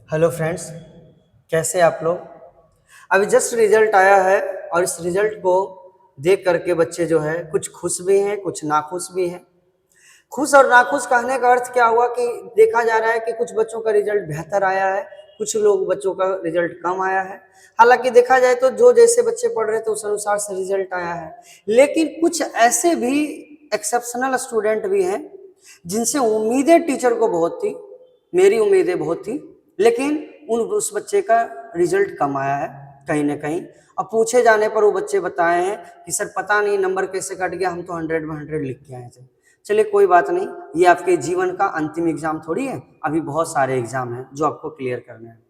Hello friends, कैसे आप लोग। अभी जस्ट रिजल्ट आया है और इस रिजल्ट को देख करके बच्चे जो है कुछ खुश भी हैं, कुछ नाखुश भी हैं। खुश और नाखुश कहने का अर्थ क्या हुआ कि देखा जा रहा है कि कुछ बच्चों का रिजल्ट बेहतर आया है, कुछ लोग बच्चों का रिजल्ट कम आया है। हालांकि देखा जाए तो जो जैसे बच्चे पढ़ रहे थे उस अनुसार से रिजल्ट आया है, लेकिन कुछ ऐसे भी एक्सेप्शनल स्टूडेंट भी हैं जिनसे उम्मीदें टीचर को बहुत थी, मेरी उम्मीदें बहुत थी, लेकिन उस बच्चे का रिजल्ट कम आया है कहीं ना कहीं। अब पूछे जाने पर वो बच्चे बताए हैं कि सर पता नहीं नंबर कैसे कट गया, हम तो 100 में 100 लिख के आए थे। चलिए कोई बात नहीं, ये आपके जीवन का अंतिम एग्जाम थोड़ी है, अभी बहुत सारे एग्जाम हैं जो आपको क्लियर करने हैं।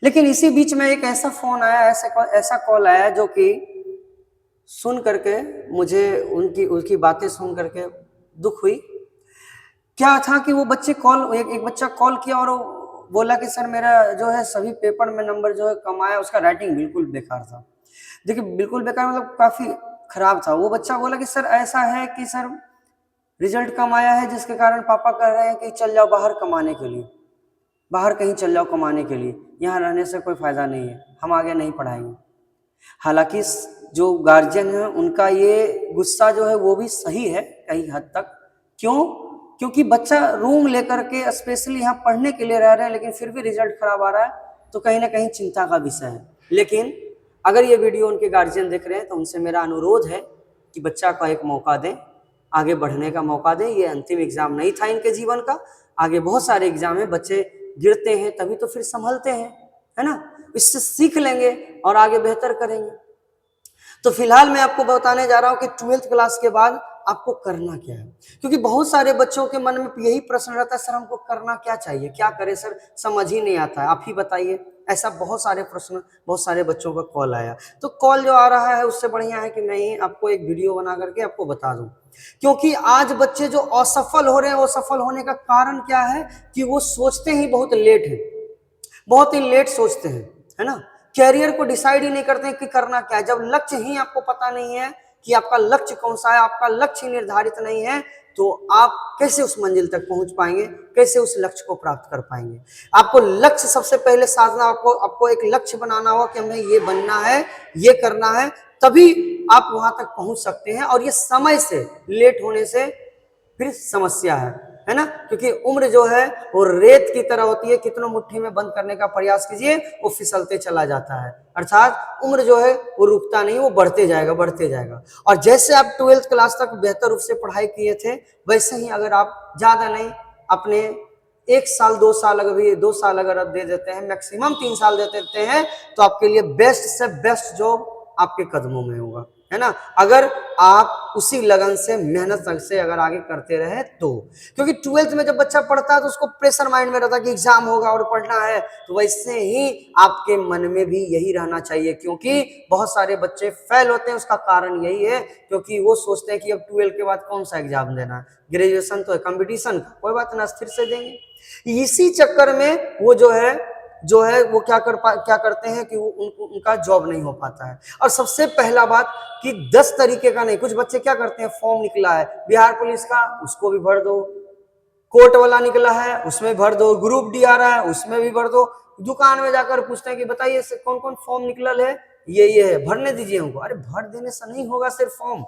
लेकिन इसी बीच में एक ऐसा फोन आया, ऐसा कॉल आया जो कि सुन करके मुझे उनकी उनकी बातें सुन करके दुख हुई। क्या था कि वो बच्चे एक बच्चा कॉल किया और बोला कि सर मेरा जो है सभी पेपर में नंबर जो है कम आया, उसका राइटिंग बिल्कुल बेकार था। देखिए बिल्कुल बेकार मतलब काफी खराब था। वो बच्चा बोला कि सर ऐसा है कि सर रिजल्ट कम आया है जिसके कारण पापा कह रहे हैं कि चल जाओ बाहर कमाने के लिए, बाहर कहीं चल जाओ कमाने के लिए, यहाँ रहने से कोई फायदा नहीं है, हम आगे नहीं पढ़ाएंगे। हालांकि जो गार्जियन है उनका ये गुस्सा जो है वो भी सही है कई हद तक। क्यों? क्योंकि बच्चा रूम लेकर के स्पेशली यहाँ पढ़ने के लिए रह रहे हैं लेकिन फिर भी रिजल्ट खराब आ रहा है, तो कहीं ना कहीं चिंता का विषय है। लेकिन अगर ये वीडियो उनके गार्जियन देख रहे हैं तो उनसे मेरा अनुरोध है कि बच्चा का एक मौका दें, आगे बढ़ने का मौका दें। ये अंतिम एग्जाम नहीं था इनके जीवन का, आगे बहुत सारे एग्जाम है। बच्चे गिरते हैं तभी तो फिर संभलते हैं, है ना। इससे सीख लेंगे और आगे बेहतर करेंगे। तो फिलहाल मैं आपको बताने जा रहा हूं कि 12th क्लास के बाद आपको करना क्या है, क्योंकि बहुत सारे बच्चों के मन में यही प्रश्न रहता है, सर हमको करना क्या चाहिए, क्या करें सर, समझ ही नहीं आता है, आप ही बताइए। ऐसा बहुत सारे प्रश्न, बहुत सारे बच्चों का कॉल आया। तो कॉल जो आ रहा है उससे बढ़िया है कि मैं ही आपको एक वीडियो बना करके आपको बता दूं। क्योंकि आज बच्चे जो असफल हो रहे हैं, असफल होने का कारण क्या है कि वो सोचते ही बहुत लेट है, बहुत ही लेट सोचते हैं, है ना। कैरियर को डिसाइड ही नहीं करते हैं कि करना क्या है। जब लक्ष्य ही आपको पता नहीं है कि आपका लक्ष्य कौन सा है, आपका लक्ष्य निर्धारित नहीं है, तो आप कैसे उस मंजिल तक पहुंच पाएंगे, कैसे उस लक्ष्य को प्राप्त कर पाएंगे। आपको लक्ष्य सबसे पहले साधना, आपको एक लक्ष्य बनाना होगा कि हमें ये बनना है, ये करना है, तभी आप वहां तक पहुंच सकते हैं। और ये समय से लेट होने से फिर समस्या है ना। क्योंकि उम्र जो है वो रेत की तरह होती है, कितनों मुट्ठी में बंद करने का प्रयास कीजिए वो फिसलते चला जाता है। अर्थात उम्र जो है वो रुकता नहीं, वो बढ़ते जाएगा, बढ़ते जाएगा। और जैसे आप 12th क्लास तक बेहतर रूप से पढ़ाई किए थे, वैसे ही अगर आप ज्यादा नहीं, अपने 1 साल 2 साल, अगर भी 2 साल अगर आप दे देते हैं, मैक्सिमम 3 साल दे देते हैं, तो आपके लिए बेस्ट से बेस्ट जॉब आपके कदमों में होगा, है ना। अगर आप उसी लगन से, मेहनत से अगर आगे करते रहे तो। क्योंकि 12th में जब बच्चा पढ़ता है तो उसको प्रेशर माइंड में रहता है कि एग्जाम होगा और पढ़ना है, तो वैसे ही आपके मन में भी यही रहना चाहिए। क्योंकि बहुत सारे बच्चे फेल होते हैं, उसका कारण यही है क्योंकि वो सोचते हैं कि अब 12th के बाद कौन सा एग्जाम देना है, ग्रेजुएशन तो है, कंपटीशन का कोई बात ना, स्थिर से देंगे। इसी चक्कर में वो जो है वो क्या करते हैं कि वो उनका जॉब नहीं हो पाता है। और सबसे पहला बात कि 10 तरीके का नहीं, कुछ बच्चे क्या करते हैं, फॉर्म निकला है बिहार पुलिस का, उसको भी भर दो, कोर्ट वाला निकला है उसमें भर दो, ग्रुप डी आ रहा है उसमें भी भर दो। दुकान में जाकर पूछते हैं कि बताइए कौन कौन फॉर्म निकल है, ये है, भरने दीजिए हमको। अरे भर देने से नहीं होगा सिर्फ फॉर्म,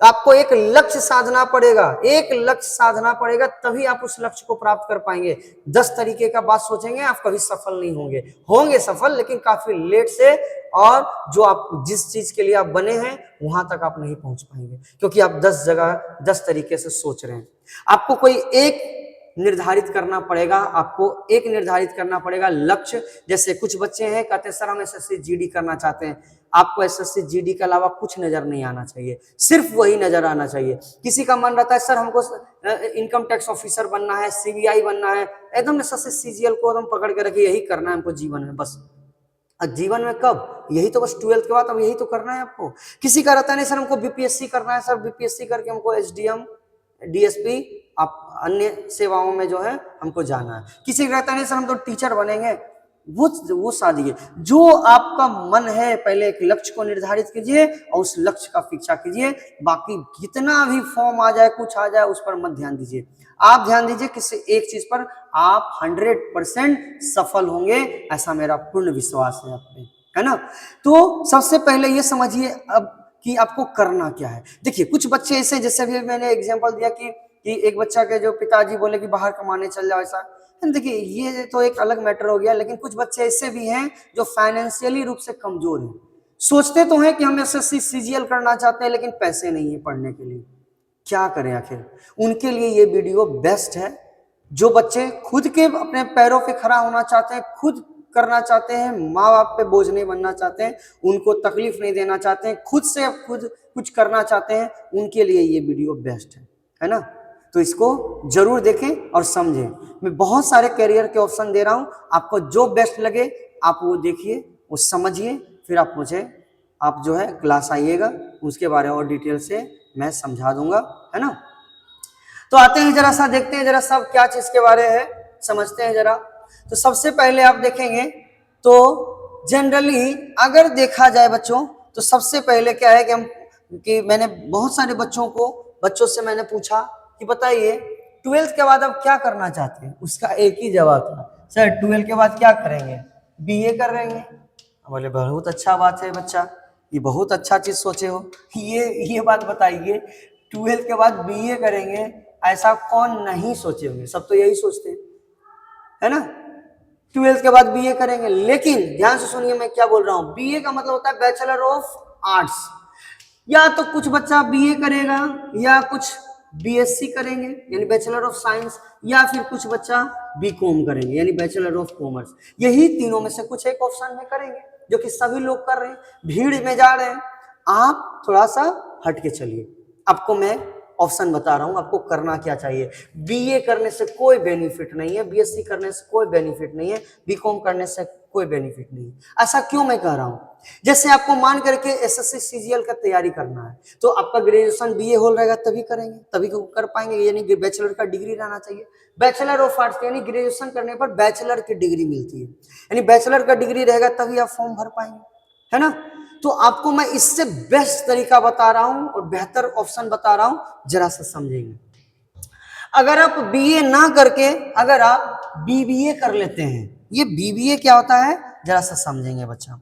आपको एक लक्ष्य साधना पड़ेगा, एक लक्ष्य साधना पड़ेगा, तभी आप उस लक्ष्य को प्राप्त कर पाएंगे। 10 तरीके का बात सोचेंगे आप कभी सफल नहीं होंगे, होंगे सफल लेकिन काफी लेट से। और जो आप जिस चीज के लिए आप बने हैं वहां तक आप नहीं पहुंच पाएंगे, क्योंकि आप 10 जगह 10 तरीके से सोच रहे हैं। आपको कोई एक निर्धारित करना पड़ेगा, आपको एक निर्धारित करना पड़ेगा लक्ष्य। जैसे कुछ बच्चे हैं कहते हैं सर हम एसएससी जीडी करना चाहते हैं, आपको एसएससी जीडी के अलावा कुछ नजर नहीं आना चाहिए, सिर्फ वही नजर आना चाहिए। किसी का मन रहता है सर हमको इनकम टैक्स ऑफिसर बनना है, सीबीआई बनना है, एकदम एसएससी सीजीएल को एकदम पकड़ के रखिए, यही करना है हमको जीवन में बस। जीवन में कब, यही तो बस 12th के बाद अब यही तो करना है आपको। किसी का रहता नहीं सर हमको बीपीएससी करना है, सर बीपीएससी करके हमको एसडीएम डीएसपी आप अन्य सेवाओं में जो है हमको जाना है। किसी का रहता नहीं सर हम तो टीचर बनेंगे, वो शादी है। जो आपका मन है, पहले एक लक्ष्य को निर्धारित कीजिए और उस लक्ष्य का पीछा कीजिए। बाकी कितना भी फॉर्म आ जाए, कुछ आ जाए, उस पर मत ध्यान दीजिए। आप ध्यान दीजिए किसी एक चीज पर, आप 100% सफल होंगे, ऐसा मेरा पूर्ण विश्वास है आप पे, है ना। तो सबसे पहले ये समझिए अब कि आपको करना क्या है। देखिए कुछ बच्चे ऐसे, जैसे अभी मैंने एग्जांपल दिया कि एक बच्चा के जो पिताजी बोले कि बाहर कमाने चल जाओ, ऐसा। देखिए ये तो एक अलग मैटर हो गया, लेकिन कुछ बच्चे ऐसे भी हैं जो फाइनेंशियली रूप से कमजोर हैं। सोचते तो हैं कि हम एसएससी सीजीएल करना चाहते हैं, लेकिन पैसे नहीं है पढ़ने के लिए। क्या करें आखिर? उनके लिए ये वीडियो बेस्ट है। जो बच्चे खुद के अपने पैरों पे खड़ा होना चाहते हैं, खुद करना चाहते हैं, माँ बाप पे बोझ नहीं बनना चाहते हैं, उनको तकलीफ नहीं देना चाहते हैं, खुद से खुद कुछ करना चाहते हैं, उनके लिए ये वीडियो बेस्ट है ना। तो इसको जरूर देखें और समझें। मैं बहुत सारे करियर के ऑप्शन दे रहा हूं, आपको जो बेस्ट लगे आप वो देखिए, वो समझिए, फिर आप जो है क्लास आइएगा, उसके बारे में और डिटेल से मैं समझा दूंगा, है ना। तो आते हैं जरा सा, देखते हैं जरा सब क्या चीज के बारे है, समझते हैं जरा। तो सबसे पहले आप देखेंगे तो जनरली अगर देखा जाए बच्चों, तो सबसे पहले क्या है कि मैंने बहुत सारे बच्चों से मैंने पूछा कि बताइए 12th के बाद आप क्या करना चाहते हैं। उसका एक ही जवाब था, सर 12th के बाद क्या करेंगे, बीए कर लेंगे। बोले बहुत अच्छा बात है बच्चा, ये बहुत अच्छा चीज सोचे हो। ये बात बताइए, 12th के बाद बीए करेंगे, ऐसा कौन नहीं सोचे होंगे, सब तो यही सोचते हैं, है ना। 12th के बाद बीए करेंगे, लेकिन ध्यान से सुनिए मैं क्या बोल रहा हूं। बीए का मतलब होता है बैचलर ऑफ आर्ट्स। या तो कुछ बच्चा बीए करेगा, या कुछ बीएससी करेंगे यानी बैचलर ऑफ साइंस, या फिर कुछ बच्चा बीकॉम करेंगे यानी बैचलर ऑफ कॉमर्स। यही तीनों में से कुछ एक ऑप्शन में करेंगे, जो कि सभी लोग कर रहे हैं, भीड़ में जा रहे हैं। आप थोड़ा सा हट के चलिए, आपको मैं ऑप्शन बता रहा हूं, आपको करना क्या चाहिए। बीए करने से कोई बेनिफिट नहीं है, बीएससी करने से कोई बेनिफिट नहीं है, बीकॉम करने से कोई बेनिफिट नहीं है। ऐसा क्यों मैं कह रहा हूं? जैसे आपको मान करके एसएससी सीजीएल का तैयारी करना है, तो आपका ग्रेजुएशन बीए हो रहेगा तभी करेंगे, तभी कर पाएंगे, यानी बैचलर का डिग्री रहना चाहिए। बैचलर ऑफ आर्ट्स यानी ग्रेजुएशन करने पर बैचलर की डिग्री मिलती है, यानी बैचलर का डिग्री रहेगा तभी आप फॉर्म भर पाएंगे, है ना। तो आपको मैं इससे बेस्ट तरीका बता रहा हूं और बेहतर ऑप्शन बता रहा हूं, जरा सा समझेंगे। अगर आप बीए ना करके अगर आप बीबीए कर लेते हैं, ये बीबीए क्या होता है जरा सा समझेंगे बच्चा।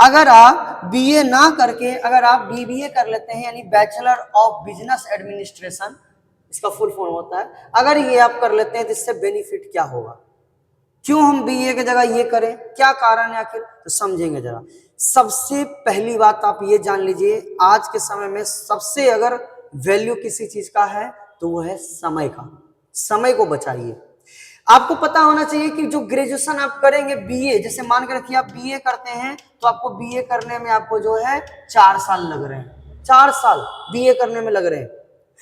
अगर आप बीए ना करके अगर आप बीबीए कर लेते हैं, यानी बैचलर ऑफ बिजनेस एडमिनिस्ट्रेशन, इसका फुल फॉर्म होता है, अगर ये आप कर लेते हैं तो इससे बेनिफिट क्या होगा, क्यों हम बीए की जगह ये करें, क्या कारण है आखिर, तो समझेंगे जरा। सबसे पहली बात आप ये जान लीजिए, आज के समय में सबसे अगर वैल्यू किसी चीज का है तो वो है समय का। समय को बचाइए। आपको पता होना चाहिए कि जो ग्रेजुएशन आप करेंगे बीए, जैसे मान कर रखिए आप बीए करते हैं, तो आपको बीए करने में आपको जो है 4 साल लग रहे हैं, 4 साल बीए करने में लग रहे हैं।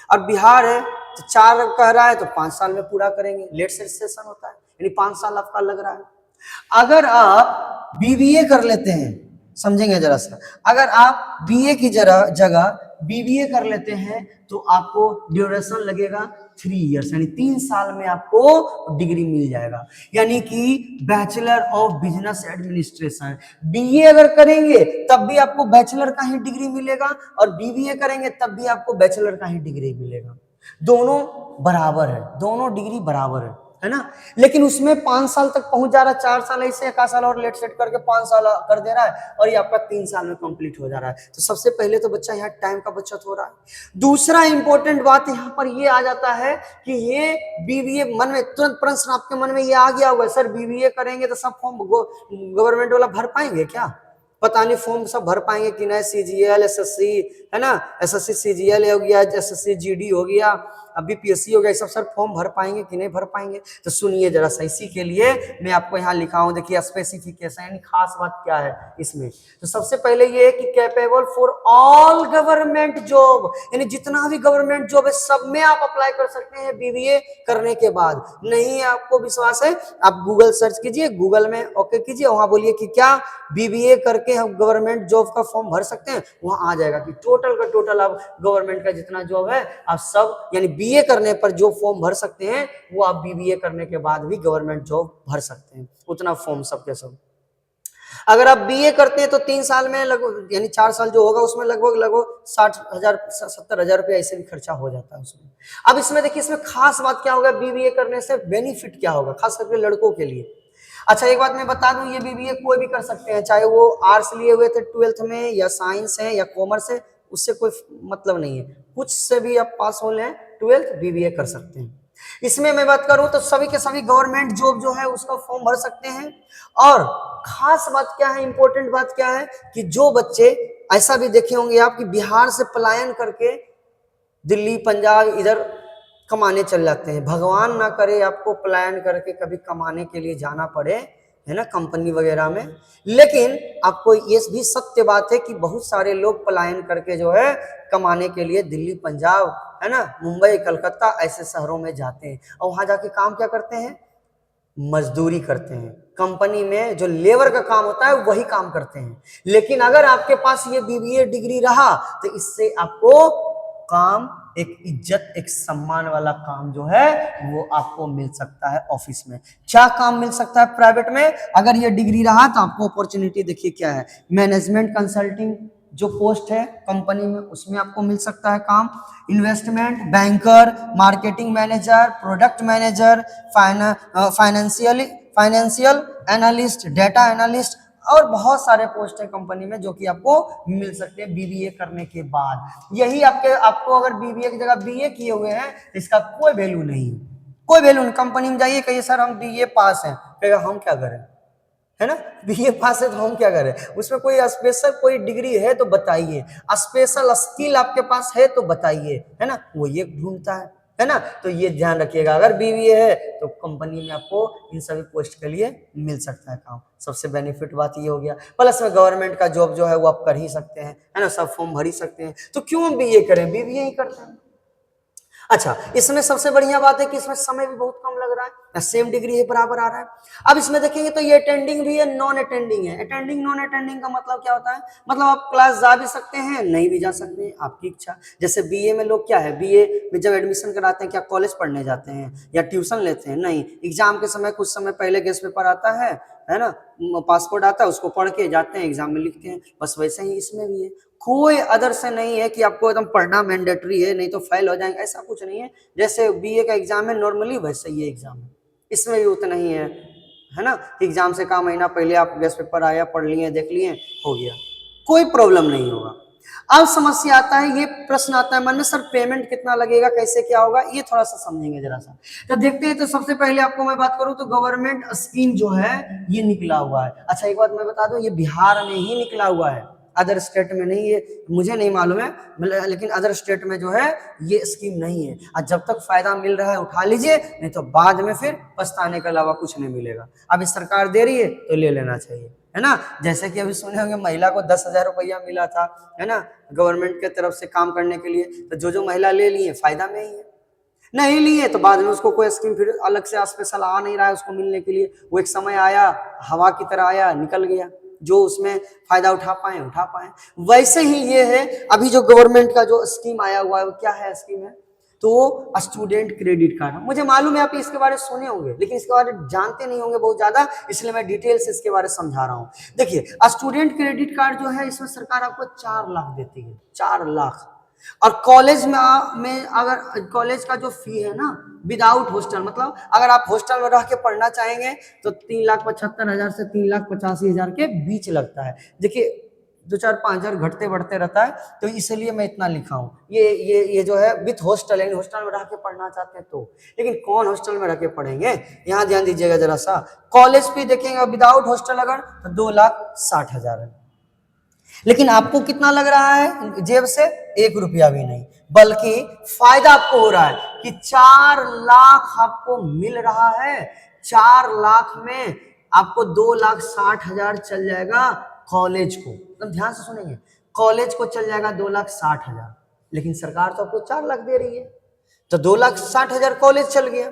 और बिहार है तो 4 कह रहा है तो 5 साल में पूरा करेंगे, लेट सेशन होता है, यानी 5 साल आपका लग रहा है। अगर आप बीबीए कर लेते हैं, समझेंगे जरा सा, अगर आप बीए की जगह बीबीए कर लेते हैं तो आपको ड्यूरेशन लगेगा 3 इयर्स, यानी 3 साल में आपको डिग्री मिल जाएगा, यानी कि bachelor of business administration. BA अगर करेंगे तब भी आपको बैचलर का ही डिग्री मिलेगा, और बीबीए करेंगे तब भी आपको बैचलर का ही डिग्री मिलेगा। दोनों बराबर है, दोनों डिग्री बराबर है ना। लेकिन उसमें 5 साल तक पहुंच जा रहा है, 4 साल ऐसे, 1 साल और लेट सेट करके 5 साल कर दे रहा है, और ये आपका 3 साल में कंप्लीट हो जा रहा है। तो सबसे पहले तो बच्चा यहाँ टाइम का बचत हो रहा है। दूसरा इंपॉर्टेंट बात यहाँ पर ये आ जाता है कि ये बीबीए, मन में तुरंत प्रश्न आपके मन में ये आ गया होगा, सर बीबीए करेंगे तो सब फॉर्म गवर्नमेंट वाला भर पाएंगे क्या, पता नहीं फॉर्म सब भर पाएंगे कि नहीं, सीजीएल एसएससी है ना, एसएससी सीजीएल हो गया, एसएससी जीडी हो गया, अभी पीएससी हो गया, सब सर फॉर्म भर पाएंगे कि नहीं भर पाएंगे। तो सुनिए जरा सा, इसी के लिए मैं आपको यहाँ लिखा हूँ, देखिए स्पेसिफिकेशन यानी खास बात क्या है इसमें। तो सबसे पहले ये है कि capable for all government job, यानी जितना भी गवर्नमेंट जॉब है सब में आप अप्लाई कर सकते हैं बीबीए करने के बाद। नहीं आपको विश्वास है, आप गूगल सर्च कीजिए, गूगल में ओके कीजिए, वहां बोलिए कि क्या बीबीए करके हम गवर्नमेंट जॉब का फॉर्म भर सकते हैं, वहां आ जाएगा कि टोटल का टोटल आप गवर्नमेंट का जितना जॉब है आप सब, यानी बीए करने पर जो फॉर्म भर सकते हैं वो आप बीबीए करने के बाद भी गवर्नमेंट जॉब भर सकते हैं, उतना फॉर्म सबके सब। अगर आप बीए करते हैं तो 3 साल में लगभग यानी 4 साल जो होगा उसमें लगभग 60,000 70,000 रुपये ऐसे भी खर्चा हो जाता है उसमें। अब इसमें देखिए, इसमें खास बात क्या होगा, बीबीए करने से बेनिफिट क्या होगा खास करके लड़कों के लिए। अच्छा एक बात मैं बता दूं, ये बीबीए कोई भी कर सकते हैं, चाहे वो आर्ट्स लिए हुए थे 12th में या साइंस है या कॉमर्स है, उससे कोई मतलब नहीं है, कुछ से भी आप पास हो लें 12th बीबीए कर सकते हैं। इसमें मैं बात करूं तो सभी के सभी गवर्नमेंट जॉब जो है उसका फॉर्म भर सकते हैं। और खास बात क्या है, इंपॉर्टेंट बात क्या है कि जो बच्चे ऐसा भी देखे होंगे आप कि बिहार से पलायन करके दिल्ली पंजाब इधर कमाने चल जाते हैं, भगवान ना करे आपको पलायन करके कभी कमाने के लिए जाना पड़े, है ना, कंपनी वगैरह में। लेकिन आपको ये भी सत्य बात है कि बहुत सारे लोग पलायन करके जो है कमाने के लिए दिल्ली पंजाब, है ना, मुंबई कलकत्ता ऐसे शहरों में जाते हैं और वहां जाके काम क्या करते हैं, मजदूरी करते हैं, कंपनी में जो लेबर का काम होता है वही काम करते हैं। लेकिन अगर आपके पास ये बीबीए डिग्री रहा तो इससे आपको काम, एक इज्जत, एक सम्मान वाला काम जो है वो आपको मिल सकता है ऑफिस में। क्या काम मिल सकता है प्राइवेट में, अगर ये डिग्री रहा तो आपको अपॉर्चुनिटी देखिए क्या है, मैनेजमेंट कंसल्टिंग जो पोस्ट है कंपनी में उसमें आपको मिल सकता है काम, investment banker, marketing manager, product manager, financial analyst, data analyst और बहुत सारे पोस्ट है कंपनी में जो कि आपको मिल सकते हैं बीबीए करने के बाद। यही आपको अगर बीबीए की जगह बीए किए हुए हैं तो इसका कोई वैल्यू नहीं है, कोई वैल्यू नहीं। कंपनी में जाइए कहिए सर हम बीए पास हैं, कहेगा हम क्या करें, है ना, बीए पास है तो हम क्या करें, उसमें कोई स्पेशल कोई डिग्री है तो बताइए, स्पेशल स्किल आपके पास है तो बताइए, है ना, वो ये ढूंढता है ना। तो ये ध्यान रखिएगा, अगर बीबीए है तो कंपनी में आपको इन सभी पोस्ट के लिए मिल सकता है काम। सबसे बेनिफिट बात ये हो गया, प्लस में गवर्नमेंट का जॉब जो है वो आप कर ही सकते हैं, है ना, सब फॉर्म भर ही सकते हैं, तो क्यों बीए करें, बीबीए ही करते हैं। अच्छा इसमें सबसे बढ़िया बात है कि इसमें समय भी बहुत कम लग रहा है, सेम डिग्री है बराबर आ रहा है। अब इसमें देखेंगे तो ये अटेंडिंग भी है, नॉन अटेंडिंग है। अटेंडिंग नॉन अटेंडिंग का मतलब क्या होता है, मतलब आप क्लास जा भी सकते हैं नहीं भी जा सकते हैं, आपकी इच्छा। जैसे बीए में लोग क्या है, बीए में जब एडमिशन कराते हैं क्या कॉलेज पढ़ने जाते हैं या ट्यूशन लेते हैं, नहीं, एग्जाम के समय कुछ समय पहले गेस्ट पेपर आता है ना, पासपोर्ट आता है उसको पढ़ के जाते हैं, एग्जाम में लिखते हैं, बस वैसे ही इसमें भी है। कोई अदर से नहीं है कि आपको एकदम पढ़ना मैंडेटरी है नहीं तो फेल हो जाएंगे, ऐसा कुछ नहीं है। जैसे बीए का एग्जाम है नॉर्मली वैसे ये एग्जाम है, इसमें भी उतना ही है ना, एग्जाम से का महीना पहले आप गेस्ट पेपर आया, पढ़ लिए, देख लिए, हो गया, कोई प्रॉब्लम नहीं होगा। अब समस्या आता है, ये प्रश्न आता है मन में, सर पेमेंट कितना लगेगा, कैसे क्या होगा, ये थोड़ा सा समझेंगे जरा सा। तो देखते हैं, तो सबसे पहले आपको मैं बात करूं तो गवर्नमेंट स्कीम जो है ये निकला हुआ है। अच्छा एक बात मैं बता दूं, ये बिहार में ही निकला हुआ है, अदर स्टेट में नहीं है, मुझे नहीं मालूम है, लेकिन अदर स्टेट में जो है ये स्कीम नहीं है। और जब तक फायदा मिल रहा है उठा लीजिए, नहीं तो बाद में फिर पछताने के अलावा कुछ नहीं मिलेगा। अभी सरकार दे रही है तो ले लेना चाहिए, है ना। जैसे कि अभी सुने होंगे महिला को 10,000 रुपया मिला था, है ना, गवर्नमेंट के तरफ से काम करने के लिए, तो जो महिला ले लिए फायदा में ही है, नहीं लिए तो बाद में उसको कोई स्कीम फिर अलग से स्पेशल आ नहीं रहा है उसको मिलने के लिए, वो एक समय आया हवा की तरह आया निकल गया, जो उसमें फायदा उठा पाए। वैसे ही ये है, अभी जो गवर्नमेंट का जो स्कीम आया हुआ है वो क्या है स्कीम है, तो स्टूडेंट क्रेडिट कार्ड। मुझे मालूम है आप इसके बारे में सुने होंगे लेकिन इसके बारे में जानते नहीं होंगे बहुत ज्यादा, इसलिए मैं डिटेल से इसके बारे में समझा रहा हूँ। देखिए स्टूडेंट क्रेडिट कार्ड जो है इसमें सरकार आपको 4 लाख देती है, 4 लाख। और कॉलेज में अगर कॉलेज का जो फी है ना विदाउट हॉस्टल, मतलब अगर आप हॉस्टल में रह के पढ़ना चाहेंगे तो 3,75,000 से 3,85,000 के बीच लगता है। देखिए 2-4-5 हजार घटते बढ़ते रहता है, तो इसलिए मैं इतना लिखा हूँ। ये जो है विथ हॉस्टल है, हॉस्टल में रह के पढ़ना चाहते हैं तो, लेकिन कौन हॉस्टल में रह के पढ़ेंगे, यहाँ ध्यान दीजिएगा जरा सा। कॉलेज फी देखेंगे विदाउट हॉस्टल अगर तो 2,60,000 है, लेकिन आपको कितना लग रहा है जेब से, 1 रुपया भी नहीं, बल्कि फायदा आपको हो रहा है कि 4 लाख आपको मिल रहा है। 4 लाख में आपको 2,60,000 चल जाएगा कॉलेज को, तो ध्यान से सुनेंगे, कॉलेज को चल जाएगा 2,60,000, लेकिन सरकार तो आपको 4 लाख दे रही है, तो 2,60,000 कॉलेज चल गया।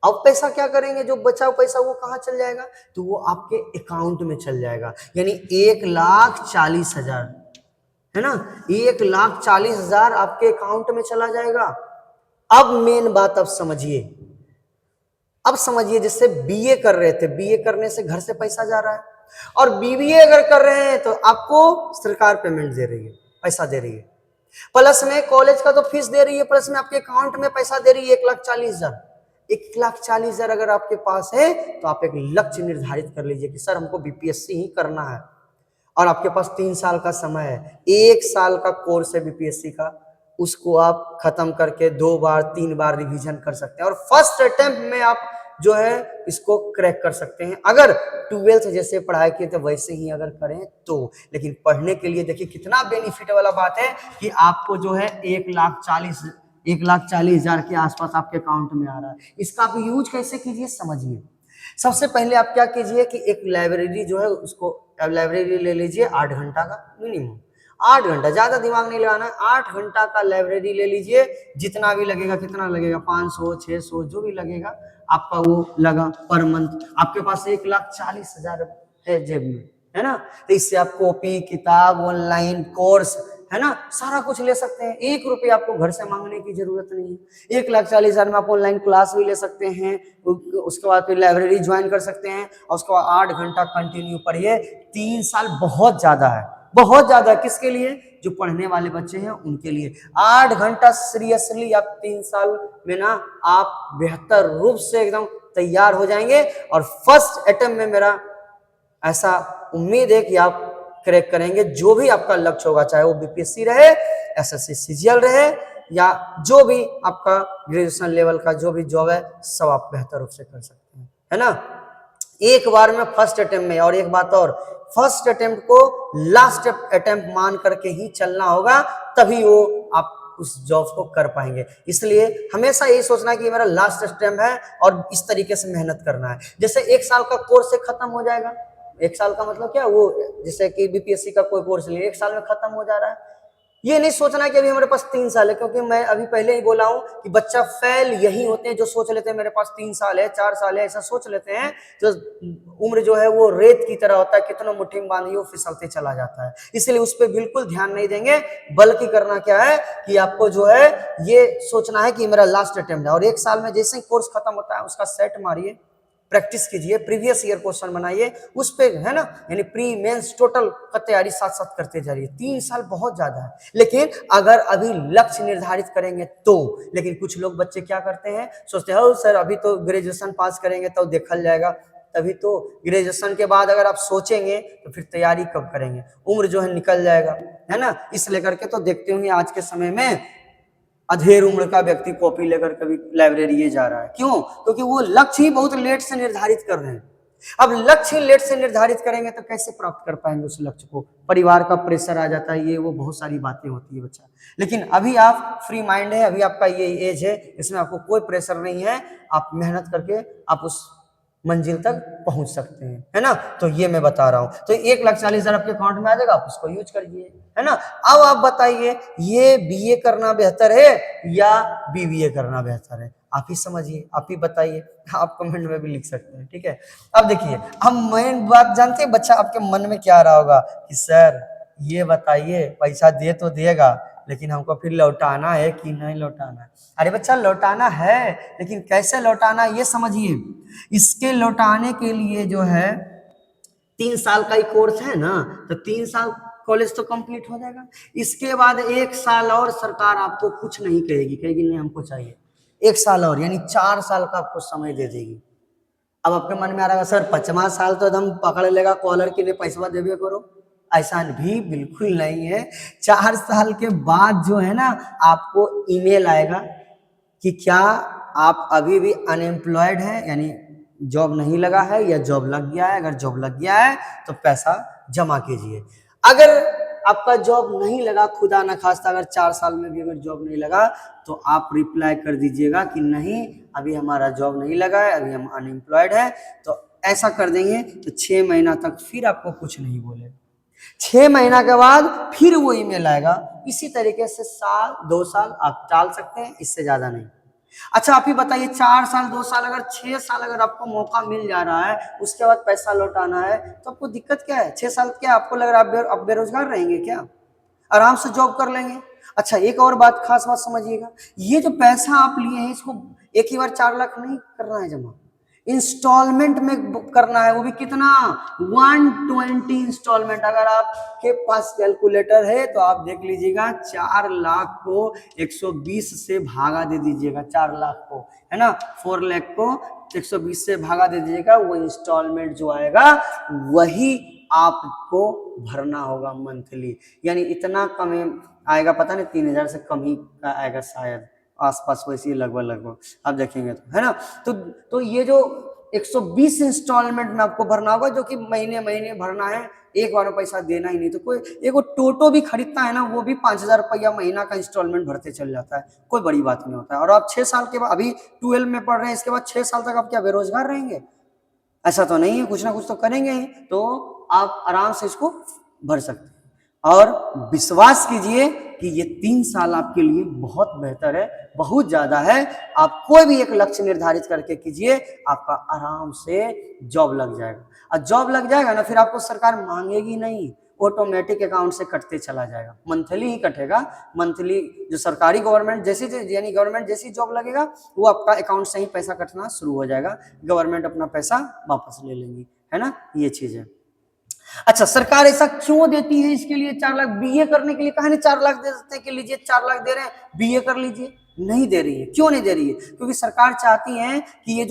अब पैसा क्या करेंगे, जो बचा पैसा वो कहाँ चल जाएगा, तो वो आपके अकाउंट में चल जाएगा, यानी 1,40,000, है ना, 1,40,000 आपके अकाउंट में चला जाएगा। अब मेन बात अब समझिए, अब समझिए जैसे बीए कर रहे थे, बीए करने से घर से पैसा जा रहा है, और बीबीए अगर कर रहे हैं तो आपको सरकार पेमेंट दे रही है, पैसा दे रही है, प्लस में कॉलेज का तो फीस दे रही है, प्लस में आपके अकाउंट में पैसा दे रही है 1,40,000। 1,40,000 अगर आपके पास है तो आप एक लक्ष्य निर्धारित कर लीजिए कि सर हमको बीपीएससी ही करना है, और आपके पास 3 साल का समय है, 1 साल का कोर्स है बीपीएससी का, उसको आप खत्म करके 2 बार 3 बार रिवीजन कर सकते हैं और फर्स्ट अटेम्प्ट में आप जो है इसको क्रैक कर सकते हैं, अगर 12th जैसे पढ़ाई किए थे वैसे ही अगर करें तो। लेकिन पढ़ने के लिए देखिए कितना बेनिफिट वाला बात है कि आपको जो है 1,40,000 के आसपास आपके अकाउंट में आ रहा है। इसका आप यूज कैसे कीजिए समझिए। सबसे पहले आप क्या कीजिए कि एक लाइब्रेरी जो है उसको, लाइब्रेरी ले लीजिए 8 घंटा का मिनिमम, 8 घंटा, ज्यादा दिमाग नहीं लगाना है, 8 घंटा का लाइब्रेरी ले लीजिए, जितना भी लगेगा, कितना लगेगा, 500 600 जो भी लगेगा आपका वो लगा पर मंथ, आपके पास 1,40,000 है जेब में, है ना। तो इससे आप कॉपी किताब ऑनलाइन कोर्स, है ना, सारा कुछ ले सकते हैं, 1 रुपये आपको घर से मांगने की जरूरत नहीं है। 1,40,000 में आप ऑनलाइन क्लास भी ले सकते हैं, उसके बाद फिर लाइब्रेरी ज्वाइन कर सकते हैं, और उसके बाद 8 घंटा कंटिन्यू पढ़िए। 3 साल बहुत ज्यादा है, बहुत ज्यादा। किसके लिए? जो पढ़ने वाले बच्चे हैं उनके लिए 8 घंटा सीरियसली आप 3 साल में ना आप बेहतर रूप से एकदम तैयार हो जाएंगे, और फर्स्ट अटेम्प्ट में मेरा ऐसा उम्मीद है कि आप क्रैक करेंगे जो भी आपका लक्ष्य होगा, चाहे वो बीपीएससी रहे, एसएससी सीजीएल रहे, या जो भी आपका ग्रेजुएशन लेवल का जो भी जॉब है, सब आप बेहतर रूप से कर सकते हैं, है ना। एक बार में फर्स्ट अटेम्प्ट में, और एक बात और, फर्स्ट अटेम्प्ट को लास्ट अटेम्प्ट मान करके ही चलना होगा, तभी वो आप उस जॉब को कर पाएंगे। इसलिए हमेशा यही सोचना कि मेरा लास्ट अटेम्प्ट है और इस तरीके से मेहनत करना है। जैसे 1 साल का कोर्स से खत्म हो जाएगा, 1 साल का मतलब क्या, वो जैसे कि बीपीएससी का कोई कोर्स लिए 1 साल में खत्म हो जा रहा है, ये नहीं सोचना कि अभी हमारे पास 3 साल है, क्योंकि मैं अभी पहले ही बोला हूं कि बच्चा फेल यही होते हैं जो सोच लेते हैं मेरे पास 3 साल है 4 साल है, ऐसा सोच लेते हैं। तो उम्र जो है वो रेत की तरह होता है, कितना मुट्ठी में बांधिए वो फिसलते चला जाता है, इसलिए उस पर बिल्कुल ध्यान नहीं देंगे। बल्कि करना क्या है कि आपको जो है ये सोचना है कि मेरा लास्ट अटेम्प्ट है, और 1 साल में जैसे ही कोर्स खत्म होता है उसका सेट मारिए, प्रैक्टिस कीजिए, प्रीवियस ईयर क्वेश्चन बनाइए, उस पे, है ना, यानी प्री मेंस टोटल का तैयारी साथ साथ करते जाइए। 3 साल बहुत ज्यादा है, लेकिन अगर अभी लक्ष्य निर्धारित करेंगे तो। लेकिन कुछ लोग बच्चे क्या करते हैं, सोचते हैं सर अभी तो ग्रेजुएशन पास करेंगे तो देखल जाएगा, तभी तो ग्रेजुएशन के बाद अगर आप सोचेंगे तो फिर तैयारी कब करेंगे, उम्र जो है निकल जाएगा, है ना। इस लेकर के तो देखते होंगे आज के समय में अधेड़ उम्र का व्यक्ति कॉपी लेकर कभी लाइब्रेरी जा रहा है, क्यों? क्योंकि वो लक्ष्य ही बहुत लेट से निर्धारित कर रहे हैं। अब लक्ष्य लेट से निर्धारित करेंगे तो कैसे प्राप्त कर पाएंगे उस लक्ष्य को, परिवार का प्रेशर आ जाता है, ये वो बहुत सारी बातें होती है बच्चा। लेकिन अभी आप फ्री माइंड है, अभी आपका ये एज है, इसमें आपको कोई प्रेशर नहीं है, आप मेहनत करके आप उस मंजिल तक पहुंच सकते हैं, है ना। तो ये मैं बता रहा हूं, तो 1,40,000 आपके अकाउंट में आ जाएगा, आप उसको यूज करिए, है ना। अब आप बताइए ये बीए करना बेहतर है या बीबीए करना बेहतर है, आप ही समझिए, आप ही बताइए, आप कमेंट में भी लिख सकते हैं, ठीक है। अब देखिए, हम मेन बात जानते हैं, बच्चा आपके मन में क्या आ रहा होगा कि सर ये बताइए पैसा दे तो देगा, लेकिन हमको फिर लौटाना है कि नहीं लौटाना है। अरे बच्चा लौटाना है, लेकिन कैसे लौटाना है ये समझिए। इसके लौटाने के लिए जो है 3 साल का ही कोर्स है ना, तो 3 साल कॉलेज तो कंप्लीट हो जाएगा, इसके बाद 1 साल और सरकार आपको कुछ नहीं कहेगी, कहेगी नहीं हमको चाहिए 1 साल और, यानी 4 साल का आपको समय दे देगी। अब आपके मन में आ रहा है सर 5वां साल तो एकदम पकड़ लेगा कॉलर के लिए पैसा देवे करो, ऐसा भी बिल्कुल नहीं है। 4 साल के बाद जो है ना आपको ईमेल आएगा कि क्या आप अभी भी अनएम्प्लॉयड है, यानी जॉब नहीं लगा है, या जॉब लग गया है। अगर जॉब लग गया है तो पैसा जमा कीजिए। अगर आपका जॉब नहीं लगा, खुदा ना खास्ता अगर 4 साल में भी अगर जॉब नहीं लगा, तो आप रिप्लाई कर दीजिएगा कि नहीं अभी हमारा जॉब नहीं लगा है, अभी हम अनएम्प्लॉयड है। तो ऐसा कर देंगे तो 6 महीना तक फिर आपको कुछ नहीं बोले, 6 महीना के बाद फिर वो ईमेल आएगा। इसी तरीके से 1-2 साल आप टाल सकते हैं, इससे ज्यादा नहीं। अच्छा आप ही बताइए, 4 साल 2 साल अगर 6 साल अगर आपको मौका मिल जा रहा है, उसके बाद पैसा लौटाना है, तो आपको दिक्कत क्या है? 6 साल क्या आपको लग रहा है आप बेरोजगार रहेंगे क्या? आराम से जॉब कर लेंगे। अच्छा, एक और बात, खास बात समझिएगा, ये जो पैसा आप लिए हैं इसको एक ही बार 4 लाख नहीं करना है जमा, इंस्टॉलमेंट में करना है, वो भी कितना, 120 इंस्टॉलमेंट। अगर आपके पास कैलकुलेटर है तो आप देख लीजिएगा, 4 लाख को 120 से भागा दे दीजिएगा, 4 लाख को, है ना, 4 लाख को 120 से भागा दे दीजिएगा, वो इंस्टॉलमेंट जो आएगा वही आपको भरना होगा मंथली। यानी इतना कम आएगा, पता नहीं 3,000 से कम ही का आएगा शायद, आसपास वैसे ही लगभग आप देखेंगे तो, है ना। तो ये जो 120 इंस्टॉलमेंट में आपको भरना होगा, जो कि महीने महीने भरना है, एक बार में पैसा देना ही नहीं। तो कोई एक टोटो भी खरीदता है ना, वो भी 5,000 रुपया महीना का इंस्टॉलमेंट भरते चल जाता है, कोई बड़ी बात नहीं होता है। और आप 6 साल के बाद, अभी 12 में पढ़ रहे हैं, इसके बाद 6 साल तक आप क्या बेरोजगार रहेंगे? ऐसा तो नहीं है, कुछ ना कुछ तो करेंगे ही, तो आप आराम से इसको भर सकते हैं। और विश्वास कीजिए कि ये 3 साल आपके लिए बहुत बेहतर है, बहुत ज्यादा है। आप कोई भी एक लक्ष्य निर्धारित करके कीजिए, आपका आराम से जॉब लग जाएगा। और जॉब लग जाएगा ना, फिर आपको सरकार मांगेगी नहीं, ऑटोमेटिक अकाउंट से कटते चला जाएगा, मंथली ही कटेगा। मंथली जो सरकारी गवर्नमेंट जैसी, यानी गवर्नमेंट जैसी जॉब लगेगा, वो आपका अकाउंट से ही पैसा कटना शुरू हो जाएगा, गवर्नमेंट अपना पैसा वापस ले लेंगी, है ना, ये चीज है। अच्छा, सरकार ऐसा क्यों देती है इसके लिए 4 लाख? बीए करने के लिए कहा नहीं 4 लाख दे देते हैं कि लीजिए 4 लाख दे रहे हैं, बीए कर लीजिए? नहीं दे रही है। क्यों नहीं दे रही है? क्योंकि सरकार चाहती है कि ये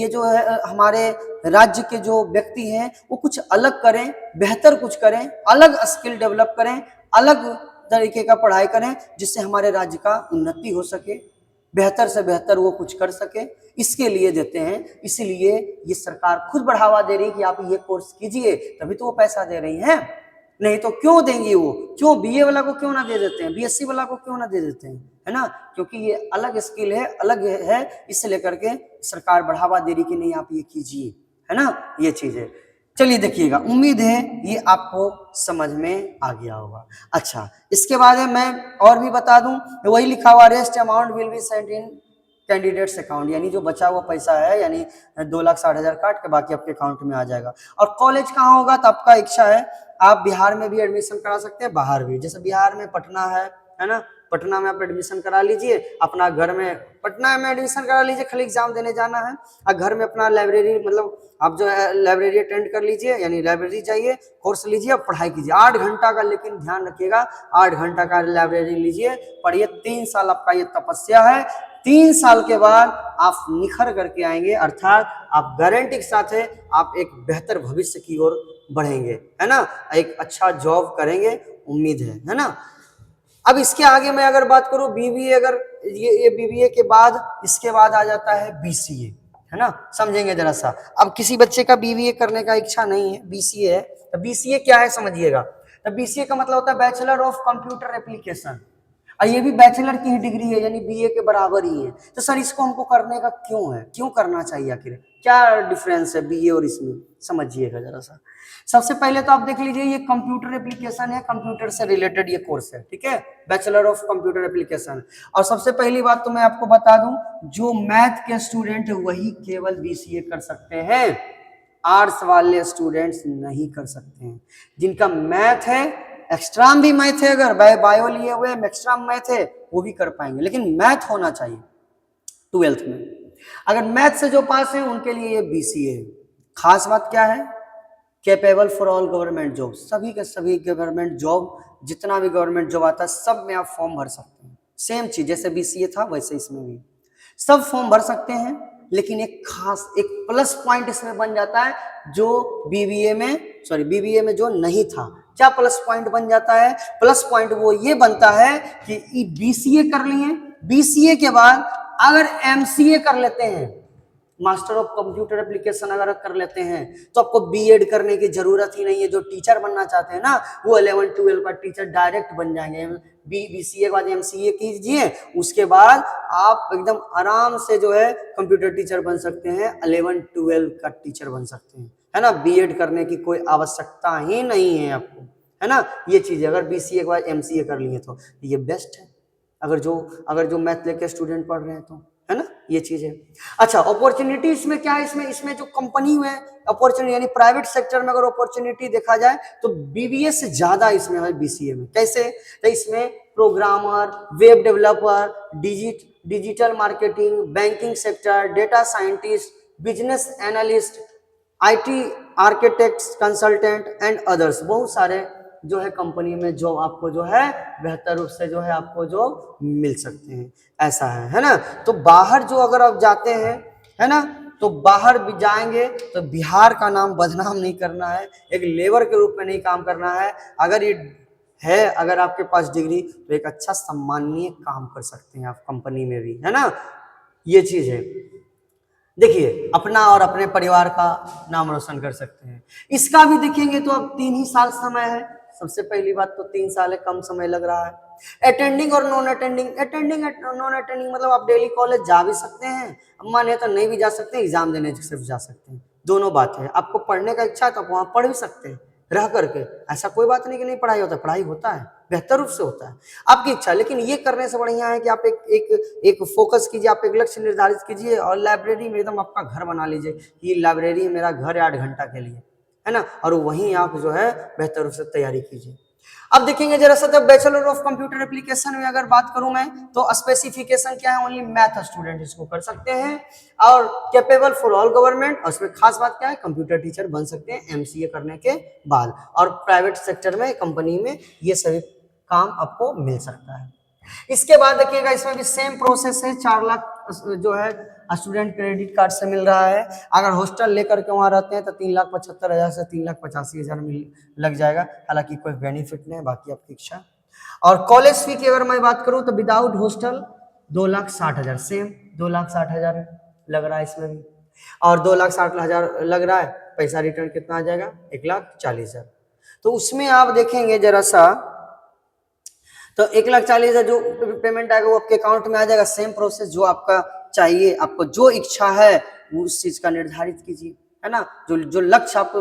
जो है हमारे राज्य के जो व्यक्ति हैं वो कुछ अलग करें, बेहतर कुछ करें, अलग स्किल डेवलप करें, अलग तरीके का पढ़ाई करें, जिससे हमारे राज्य का उन्नति हो सके, बेहतर से बेहतर वो कुछ कर सके, इसके लिए देते हैं। इसीलिए ये सरकार खुद बढ़ावा दे रही है कि आप ये कोर्स कीजिए, तभी तो वो पैसा दे रही है, नहीं तो क्यों देंगी वो? क्यों बीए वाला को क्यों ना दे देते हैं, बीएससी वाला को क्यों ना दे देते हैं, है ना? क्योंकि ये अलग स्किल है, अलग है, इससे लेकर के सरकार बढ़ावा दे रही कि नहीं आप ये कीजिए, है ना, ये चीज है। चलिए देखिएगा, उम्मीद है ये आपको समझ में आ गया होगा। अच्छा, इसके बाद है, मैं और भी बता दूं, वही लिखा हुआ, rest amount will be sent in candidates account, यानी जो बचा हुआ पैसा है, यानी 2,60,000 काट के बाकी आपके अकाउंट में आ जाएगा। और कॉलेज कहाँ होगा? तो आपका इच्छा है, आप बिहार में भी एडमिशन करा सकते हैं, बाहर भी। जैसे बिहार में पटना है ना, पटना में आप एडमिशन करा लीजिए, अपना घर में पटना में एडमिशन करा लीजिए, खाली एग्जाम देने जाना है, और घर में अपना लाइब्रेरी, मतलब आप जो है लाइब्रेरी अटेंड कर लीजिए, यानी लाइब्रेरी जाइए, कोर्स लीजिए और पढ़ाई कीजिए 8 घंटा का। लेकिन ध्यान रखिएगा, 8 घंटा का लाइब्रेरी लीजिए, पढ़िए, 3 साल आपका ये तपस्या है। 3 साल के बाद आप निखर करके आएंगे, अर्थात आप गारंटी के साथ है आप एक बेहतर भविष्य की ओर बढ़ेंगे, है ना, एक अच्छा जॉब करेंगे, उम्मीद है ना। अब इसके आगे मैं अगर बात करूं बीबीए, अगर ये बीबीए के बाद इसके बाद आ जाता है बीसीए, है ना, समझेंगे जरा सा। अब किसी बच्चे का बीबीए करने का इच्छा नहीं है, बीसीए है, तो बीसीए क्या है समझिएगा। तो बीसीए का मतलब होता है बैचलर ऑफ कंप्यूटर एप्लीकेशन, और ये भी बैचलर की ही डिग्री है, यानी बीए के बराबर ही है। तो सर इसको हमको करने का क्यों है, क्यों करना चाहिए, आखिर क्या डिफरेंस है बीए और इसमें, समझिएगा जरा सा। सबसे पहले तो आप देख लीजिए, ये कंप्यूटर एप्लीकेशन है, कंप्यूटर से रिलेटेड ये कोर्स है, ठीक है, बैचलर ऑफ कंप्यूटर एप्लीकेशन। और सबसे पहली बात तो मैं आपको बता दूं, जो मैथ के स्टूडेंट वही केवल बीसीए कर सकते हैं, आर्ट्स वाले स्टूडेंट्स नहीं कर सकते हैं। जिनका मैथ है, एक्स्ट्राम भी मैथ है, अगर बायो लिए हुए एक्स्ट्राम मैथ है, वो भी कर पाएंगे, लेकिन मैथ होना चाहिए 12th में। अगर मैथ से जो पास है उनके लिए ये बीसीए है। खास बात क्या है, capable for all government job, सभी के सभी गवर्नमेंट जॉब, जितना भी गवर्नमेंट जॉब आता है सब में आप फॉर्म भर सकते हैं। सेम चीज जैसे बीसीए था वैसे इसमें भी सब फॉर्म भर सकते हैं, लेकिन एक खास एक प्लस पॉइंट इसमें बन जाता है, जो बीबीए में जो नहीं था। क्या प्लस पॉइंट बन जाता है? प्लस पॉइंट वो ये बनता है कि बीसीए कर लिए, बीसीए के बाद अगर एमसीए कर लेते हैं, मास्टर ऑफ कंप्यूटर एप्लीकेशन अगर कर लेते हैं, तो आपको बीएड करने की जरूरत ही नहीं है। जो टीचर बनना चाहते हैं ना, वो 11-12 का टीचर डायरेक्ट बन जाएंगे। बीसीए के बाद एमसीए कीजिए, उसके बाद आप एकदम आराम से जो है कंप्यूटर टीचर बन सकते हैं, 11-12 का टीचर बन सकते हैं, है ना। बीएड करने की कोई आवश्यकता ही नहीं है आपको, है ना, ये चीज। अगर बीसीए के बाद एमसीए कर लिए तो ये बेस्ट है, अगर जो मैथ लेके स्टूडेंट पढ़ रहे हैं तो, है ना, ये चीज है। अच्छा, अपॉर्चुनिटी इसमें क्या है, इसमें जो कंपनी है अपॉर्चुनिटी, यानी प्राइवेट सेक्टर में अगर अपॉर्चुनिटी देखा जाए तो बीबीए से ज्यादा इसमें है बीसीए में। कैसे? तो इसमें programmer, web developer, digital marketing, banking sector, data scientist, business analyst, IT architects, consultant and others. बहुत सारे जो है कंपनी में जॉब आपको जो है बेहतर रूप से जो है आपको जॉब मिल सकते हैं, ऐसा है ना। तो बाहर जो अगर आप जाते हैं, है ना, तो बाहर भी जाएंगे तो बिहार का नाम बदनाम नहीं करना है, एक लेबर के रूप में नहीं काम करना है। अगर ये है, अगर आपके पास डिग्री, तो एक अच्छा सम्माननीय काम कर सकते हैं आप कंपनी में भी, है ना, ये चीज है। देखिए अपना और अपने परिवार का नाम रोशन कर सकते हैं। इसका भी देखेंगे तो अब 3 ही साल समय है। सबसे पहली बात तो 3 साल है, कम समय लग रहा है। अटेंडिंग और non attending, attending non attending मतलब आप डेली कॉलेज जा भी सकते हैं, माने तो नहीं भी जा सकते, एग्जाम देने सिर्फ जा सकते हैं, दोनों बात है। आपको पढ़ने का इच्छा है तो आप वहां पढ़ भी सकते हैं रह करके, ऐसा कोई बात नहीं कि नहीं पढ़ाई होता, पढ़ाई होता है, बेहतर रूप से होता है, आपकी इच्छा। लेकिन ये करने से बढ़िया है कि आप एक फोकस कीजिए, आप एक लक्ष्य निर्धारित कीजिए और लाइब्रेरी में एकदम आपका घर बना लीजिए। ये लाइब्रेरी मेरा घर है 8 घंटा के लिए, है ना, और वहीं आप जो है बेहतर रूप से तैयारी कीजिए। अब देखेंगे जरा सा, जब बैचलर ऑफ कंप्यूटर एप्लीकेशन में अगर बात करूं मैं, तो स्पेसिफिकेशन क्या है, ओनली मैथ स्टूडेंट इसको कर सकते हैं, और कैपेबल फॉर ऑल गवर्नमेंट, और उसमें खास बात क्या है, कंप्यूटर टीचर बन सकते हैं एमसीए करने के बाद, और प्राइवेट सेक्टर में कंपनी में ये सभी काम आपको मिल सकता है। इसके बाद देखिएगा इसमें भी सेम प्रोसेस है, 4 लाख जो है स्टूडेंट क्रेडिट कार्ड से मिल रहा है। अगर हॉस्टल लेकर के वहां रहते हैं तो 3,75,000 से 3,85,000 लग जाएगा, हालांकि कोई बेनिफिट नहीं है, बाकी आपकी इच्छा। और कॉलेज फी की अगर मैं बात करूं तो विदाउट हॉस्टल 2,60,000, सेम 2,60,000 लग रहा है इसमें भी, और 2,60,000 लग रहा है, पैसा रिटर्न कितना आ जाएगा, 1,40,000। तो उसमें आप देखेंगे जरा सा, तो 1,40,000 जो पेमेंट आएगा वो आपके अकाउंट में आ जाएगा। सेम प्रोसेस, जो आपका चाहिए, आपको जो इच्छा है उस चीज का निर्धारित कीजिए, है ना, जो लक्ष्य आप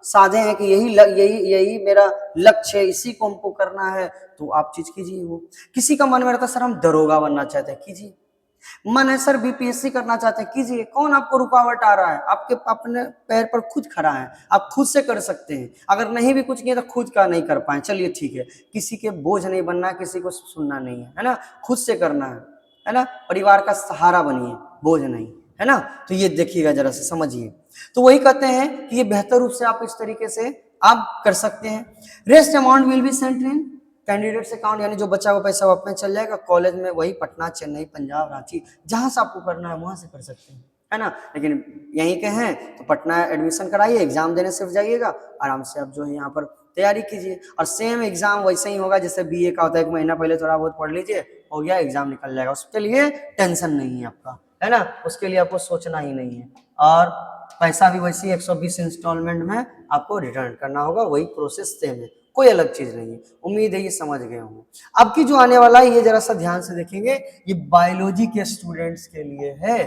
साधे हैं कि यही मेरा लक्ष्य है, इसी को हमको करना है, तो आप चीज कीजिए। वो किसी का मन में रहता है सर हम दरोगा बनना चाहते हैं, कीजिए। मन है सर बीपीएससी करना चाहते हैं, कीजिए। कौन आपको रुकावट आ रहा है, आपके अपने पैर पर खुद खड़ा है, आप खुद से कर सकते हैं। अगर नहीं भी कुछ किया तो खुद का नहीं कर पाए, चलिए ठीक है, किसी के बोझ नहीं बनना है, किसी को सुनना नहीं है ना, खुद से करना है ना, परिवार का सहारा बनिए, बोझ नहीं, है ना। तो ये देखिएगा जरा से समझिए। तो वही कहते हैं कि ये बेहतर रूप से आप इस तरीके से आप कर सकते हैं। Rest amount will be sent in candidates account, यानी जो बच्चा वो पैसा वो अपने चल जाएगा कॉलेज में, वही पटना, चेन्नई, पंजाब, रांची, जहां से आपको करना है वहां से कर सकते हैं, है ना। लेकिन यहीं के हैं तो पटना एडमिशन कराइए, एग्जाम देने सिर्फ जाइएगा, आराम से आप जो है यहाँ पर तैयारी कीजिए। और सेम एग्जाम वैसे ही होगा जैसे बीए का होता है, 1 महीना पहले थोड़ा बहुत पढ़ लीजिए, हो गया, एग्जाम निकल जाएगा, उसके लिए टेंशन नहीं है आपका, है ना, उसके लिए आपको सोचना ही नहीं है। और पैसा भी वैसे ही 120 इंस्टॉलमेंट में आपको रिटर्न करना होगा, वही प्रोसेस सेम है, कोई अलग चीज नहीं है। उम्मीद है ये समझ गए होंगे। अब की जो आने वाला है ये जरा सा ध्यान से देखेंगे, ये बायोलॉजी के स्टूडेंट्स के लिए है,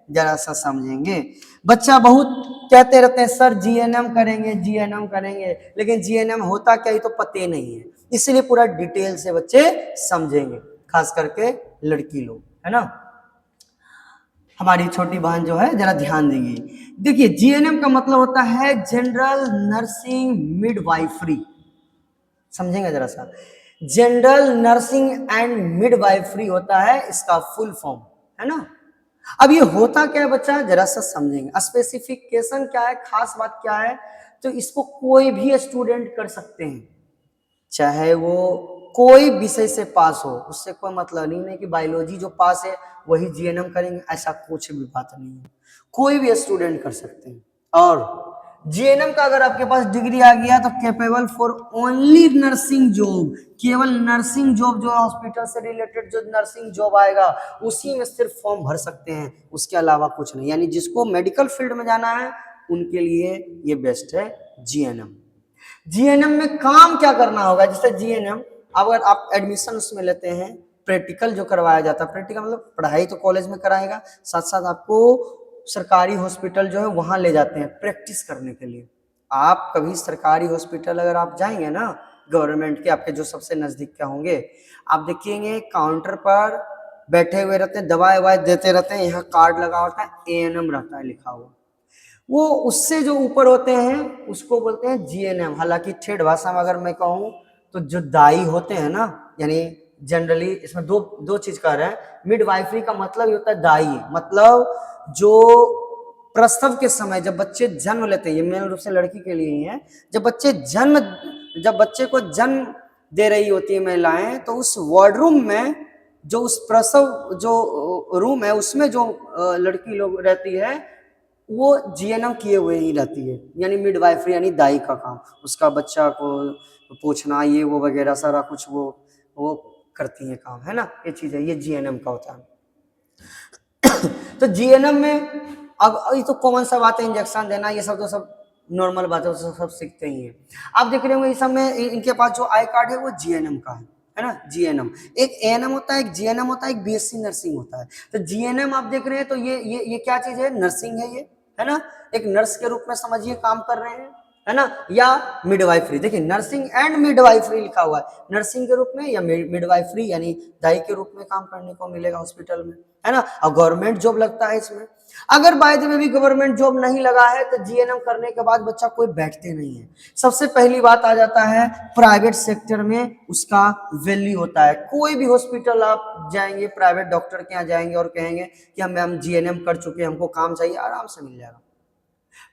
जरा सा समझेंगे। बच्चा बहुत कहते रहते हैं सर जीएनएम करेंगे, जीएनएम करेंगे, लेकिन जीएनएम होता क्या ये तो पते नहीं है, इसलिए पूरा डिटेल से बच्चे समझेंगे, खास करके लड़की लोग, है ना, हमारी छोटी बहन जो है जरा ध्यान देंगी। देखिए जीएनएम का मतलब होता है जनरल नर्सिंग मिडवाइफरी, समझेंगे जरा सा, जनरल नर्सिंग एंड मिडवाइफरी होता है इसका फुल फॉर्म, है ना। अब ये होता क्या है बच्चा, जरा सा समझेंगे। स्पेसिफिकेशन क्या है, खास बात क्या है, तो इसको कोई भी स्टूडेंट कर सकते हैं, चाहे वो कोई विषय से पास हो, उससे कोई मतलब नहीं कि बायोलॉजी जो पास है वही जीएनएम करेंगे, ऐसा कुछ भी बात नहीं है, कोई भी स्टूडेंट कर सकते हैं। और जीएनएम का अगर आपके पास डिग्री आ गया तो capable for only nursing job, केवल नर्सिंग जॉब, जो हॉस्पिटल से रिलेटेड जो नर्सिंग जॉब आएगा उसी में सिर्फ फॉर्म भर सकते हैं, उसके अलावा कुछ नहीं। यानी जिसको मेडिकल फील्ड में जाना है उनके लिए ये बेस्ट है जीएनएम। जीएनएम में काम क्या करना होगा, जैसे जीएनएम अगर आप एडमिशन उसमें लेते हैं, प्रैक्टिकल जो करवाया जाता है, प्रैक्टिकल मतलब पढ़ाई तो कॉलेज में कराएगा, साथ साथ आपको सरकारी हॉस्पिटल जो है वहां ले जाते हैं प्रैक्टिस करने के लिए। आप कभी सरकारी हॉस्पिटल अगर आप जाएंगे ना, गवर्नमेंट के आपके जो सबसे नजदीक के होंगे, आप देखेंगे काउंटर पर बैठे हुए रहते हैं, दवाई ववाई देते रहते हैं, यहाँ कार्ड लगा होता है, एएनएम रहता है लिखा हुआ, वो उससे जो ऊपर होते हैं उसको बोलते हैं जीएनएम। हालांकि ठेठ भाषा में अगर मैं कहूँ तो जो दाई होते हैं ना, यानी जनरली इसमें दो चीज कह रहे हैं। मिडवाइफरी का मतलब ये होता है दाई, मतलब जो प्रसव के समय जब बच्चे जन्म लेते हैं, ये मेन रूप से लड़की के लिए ही है, जब बच्चे को जन्म दे रही होती है महिलाएं, तो उस वार्डरूम में जो उस प्रसव जो रूम है उसमें जो लड़की लोग रहती है वो जीएनएम किए हुए ही रहती है, यानी मिडवाइफरी यानी दाई का काम, उसका बच्चा को पूछना ये वो वगैरह सारा कुछ वो करती है काम, है ना। ये चीज है, ये जीएनएम का होता है। तो जीएनएम में अब ये तो कॉमन सा बात है, इंजेक्शन देना ये सब तो सब नॉर्मल बात है, सब सीखते ही हैं। आप देख रहे होंगे इस सब में इनके पास जो आई कार्ड है वो जीएनएम का है ना। जीएनएम एक एएनएम होता है, एक जीएनएम होता है, एक बीएससी नर्सिंग होता है। तो जीएनएम आप देख रहे हैं तो ये क्या चीज है, नर्सिंग है ये, है ना। एक नर्स के रूप में समझिए काम कर रहे हैं, है ना। या मिडवाइफरी, देखिए नर्सिंग एंड मिडवाइफरी लिखा हुआ है, नर्सिंग के रूप में या मिडवाइफरी यानी दाई के रूप में काम करने को मिलेगा हॉस्पिटल में, है ना। और गवर्नमेंट जॉब लगता है इसमें। अगर बाय द वे भी गवर्नमेंट जॉब नहीं लगा है तो जीएनएम करने के बाद बच्चा कोई बैठते नहीं है। सबसे पहली बात आ जाता है प्राइवेट सेक्टर में उसका वैल्यू होता है। कोई भी हॉस्पिटल आप जाएंगे, प्राइवेट डॉक्टर के यहाँ जाएंगे और कहेंगे कि हम जीएनएम कर चुके हैं, हमको काम चाहिए, आराम से मिल जाएगा।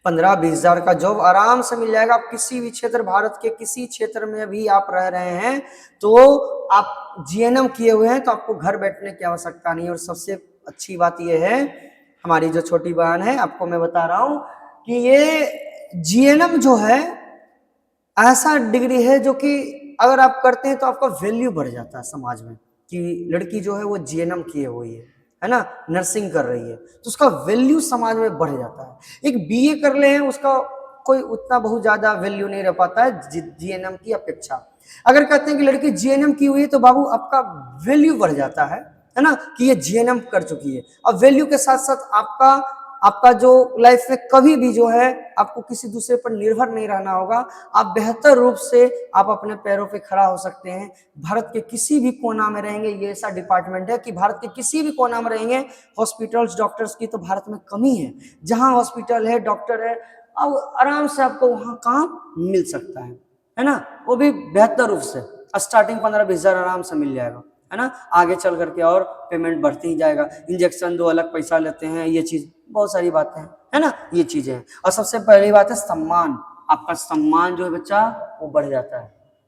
15-20 हजार का जॉब आराम से मिल जाएगा। आप किसी भी क्षेत्र, भारत के किसी क्षेत्र में भी आप रह रहे हैं तो आप जीएनएम किए हुए हैं तो आपको घर बैठने की आवश्यकता नहीं है। और सबसे अच्छी बात यह है, हमारी जो छोटी बहन है, आपको मैं बता रहा हूं कि ये जीएनएम जो है ऐसा डिग्री है जो कि अगर आप करते हैं तो आपका वैल्यू बढ़ जाता है समाज में, कि लड़की जो है वो जीएनएम किए हुई है ना, नर्सिंग कर रही है, तो उसका वैल्यू समाज में बढ़ जाता है। एक बीए कर ले हैं उसका कोई उतना बहुत ज्यादा वैल्यू नहीं रह पाता है जीएनएम की अपेक्षा। अगर कहते हैं कि लड़की जीएनएम की हुई है तो बाबू आपका वैल्यू बढ़ जाता है ना, कि ये जीएनएम कर चुकी है। और वैल्यू के साथ साथ आपका जो लाइफ में कभी भी जो है आपको किसी दूसरे पर निर्भर नहीं रहना होगा। आप बेहतर रूप से आप अपने पैरों पे खड़ा हो सकते हैं। भारत के किसी भी कोना में रहेंगे, ये ऐसा डिपार्टमेंट है कि भारत के किसी भी कोना में रहेंगे, हॉस्पिटल्स डॉक्टर्स की तो भारत में कमी है। जहां हॉस्पिटल है, डॉक्टर है, अब आराम से आपको वहां काम मिल सकता है ना, वो भी बेहतर रूप से। स्टार्टिंग 15-20 हजार आराम से मिल जाएगा, है ना। आगे चल करके और पेमेंट बढ़ती ही जाएगा। इंजेक्शन दो अलग पैसा लेते हैं, ये चीज बहुत सारी बातें हैं, है ना, ये चीजें हैं। और सबसे पहली बात है सम्मान। आपका सम्मान जो है बच्चा वो बढ़ जाता है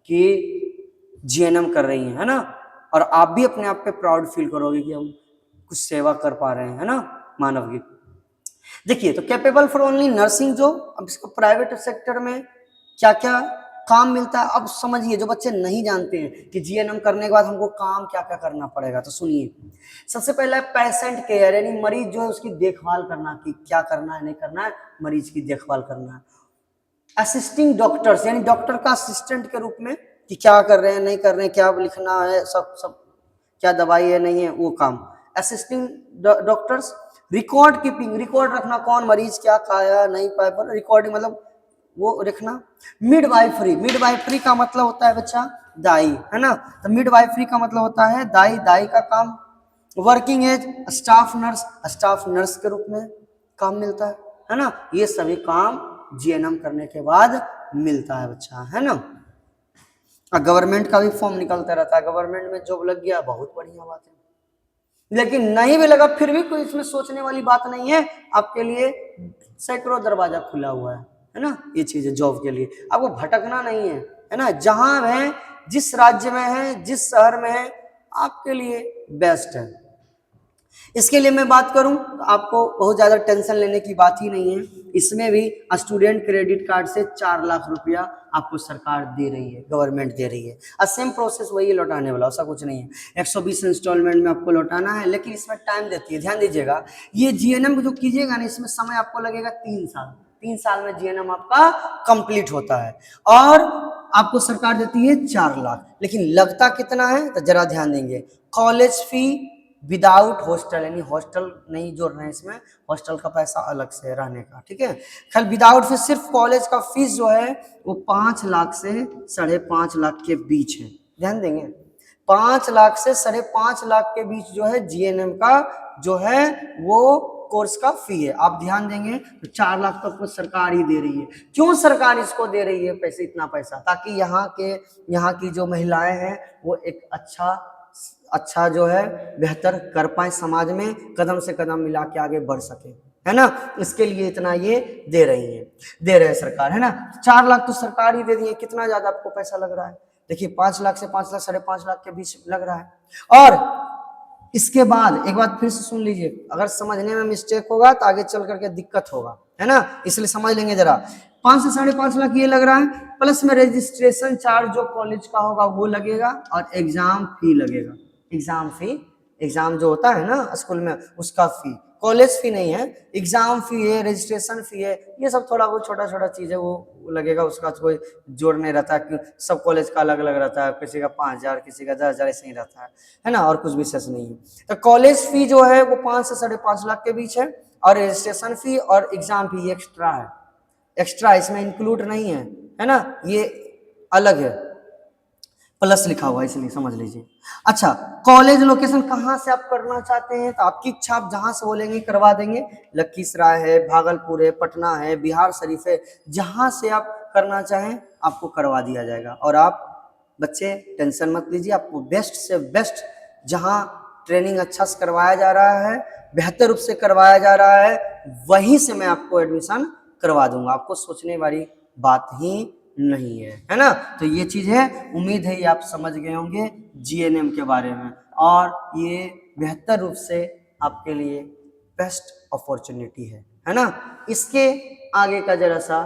कि जीएनएम कर रही है ना। और आप भी अपने आप पे प्राउड फील करोगे कि हम कुछ सेवा कर पा रहे हैं, है ना, मानव की। देखिए, तो capable for only nursing job. अब इसको प्राइवेट सेक्टर में क्या क्या काम मिलता है अब समझिए, जो बच्चे नहीं जानते हैं कि जीएनएम करने के बाद हमको काम क्या क्या करना पड़ेगा, तो सुनिए। सबसे पहला है पेशेंट केयर, यानी मरीज जो है उसकी देखभाल करना, कि क्या करना है नहीं करना है, मरीज की देखभाल करना है। असिस्टिंग डॉक्टर्स, यानी डॉक्टर का असिस्टेंट के रूप में, कि क्या कर रहे हैं नहीं कर रहे हैं, क्या लिखना है, सब क्या दवाई है नहीं है, वो काम। Assisting doctors. Record keeping, record रखना, कौन मरीज क्या खाया नहीं पाया, पर रिकॉर्डिंग मतलब वो रखना। मिडवाइफरी, मिडवाइफरी का मतलब होता है बच्चा दाई, है ना। तो मिडवाइफरी का मतलब होता है दाई, दाई का काम। Working as staff nurse, staff nurse के रूप में काम मिलता है ना। ये सभी काम जीएनएम करने के बाद मिलता है बच्चा, है ना। गवर्नमेंट का भी फॉर्म निकलता रहता है, गवर्नमेंट में जॉब लग गया बहुत बढ़िया बात है, लेकिन नहीं भी लगा फिर भी कोई इसमें सोचने वाली बात नहीं है। आपके लिए सैकड़ों दरवाजा खुला हुआ है ना। ये चीज है जॉब के लिए, आपको भटकना नहीं है ना। जहां है, जिस राज्य में है, जिस शहर में है, आपके लिए बेस्ट है। इसके लिए मैं बात करूं तो आपको बहुत ज्यादा टेंशन लेने की बात ही नहीं है। इसमें भी स्टूडेंट क्रेडिट कार्ड से 4 लाख रुपया आपको सरकार दे रही है, गवर्नमेंट दे रही है। और सेम प्रोसेस वही है लौटाने वाला, ऐसा कुछ नहीं है। 120 इंस्टॉलमेंट में आपको लौटाना है, लेकिन इसमें टाइम देती है। ध्यान दीजिएगा, ये जीएनएम जो कीजिएगा ना, इसमें समय आपको लगेगा 3 साल। 3 साल में जीएनएम आपका कंप्लीट होता है और आपको सरकार देती है 4 लाख। लेकिन लगता कितना है तो जरा ध्यान देंगे। कॉलेज फी विदाउट हॉस्टल, यानी हॉस्टल नहीं जोड़ रहे हैं इसमें, हॉस्टल का पैसा अलग से रहने का, ठीक है। खाली विदाउट फीस, सिर्फ कॉलेज का फीस जो है वो 5 लाख से 5.5 लाख के बीच है। ध्यान देंगे, 5 लाख से 5.5 लाख के बीच जो है जीएनएम का जो है वो कोर्स का फी है। आप ध्यान देंगे तो 4 लाख तक तो सरकार ही दे रही है। क्यों सरकार इसको दे रही है पैसे, इतना पैसा? ताकि यहाँ की जो महिलाएं हैं वो एक अच्छा अच्छा जो है बेहतर कर पाए, समाज में कदम से कदम मिला के आगे बढ़ सके, है ना। इसके लिए इतना ये दे रहे हैं सरकार, है ना। 4 लाख तो सरकार ही दे दी है, कितना ज्यादा आपको पैसा लग रहा है? देखिए 5 लाख से 5 लाख 5.5 लाख के बीच लग रहा है। और इसके बाद एक बात फिर से सुन लीजिए, अगर समझने में मिस्टेक होगा तो आगे चल करके दिक्कत होगा, है ना, इसलिए समझ लेंगे जरा। 5 से 5.5 लाख ये लग रहा है, प्लस में रजिस्ट्रेशन चार्ज जो कॉलेज का होगा वो लगेगा, और एग्जाम फी लगेगा। एग्जाम फी, एग्जाम जो होता है ना स्कूल में उसका फी, कॉलेज फी नहीं है, एग्जाम फी है, रजिस्ट्रेशन फी है, ये सब थोड़ा बहुत छोटा छोटा चीज है वो लगेगा, उसका कोई जोड़ नहीं रहता कि सब कॉलेज का अलग अलग रहता है, किसी का 5,000 किसी का 10,000 ऐसे ही रहता है ना, और कुछ विशेष नहीं है। तो कॉलेज फी जो है वो 5 से 5.5 लाख के बीच है, और रजिस्ट्रेशन फी और एग्जाम फी एक्स्ट्रा है, एक्स्ट्रा इसमें इंक्लूड नहीं है ना, ये अलग है, प्लस लिखा हुआ है इसलिए समझ लीजिए। अच्छा, कॉलेज लोकेशन कहाँ से आप करना चाहते हैं, तो आपकी इच्छा, आप जहां से बोलेंगे करवा देंगे। लखीसराय है, भागलपुर है, पटना है, बिहार शरीफ है, जहां से आप करना चाहें आपको करवा दिया जाएगा। और आप बच्चे टेंशन मत लीजिए, आपको बेस्ट से बेस्ट जहां ट्रेनिंग अच्छा से करवाया जा रहा है, बेहतर रूप से करवाया जा रहा है, वहीं से मैं आपको एडमिशन करवा दूंगा, आपको सोचने वाली बात ही नहीं है ना। तो ये चीज है, उम्मीद है ये आप समझ गए होंगे जीएनएम के बारे में, और ये बेहतर रूप से आपके लिए बेस्ट अपॉर्चुनिटी है ना। इसके आगे का जरा सा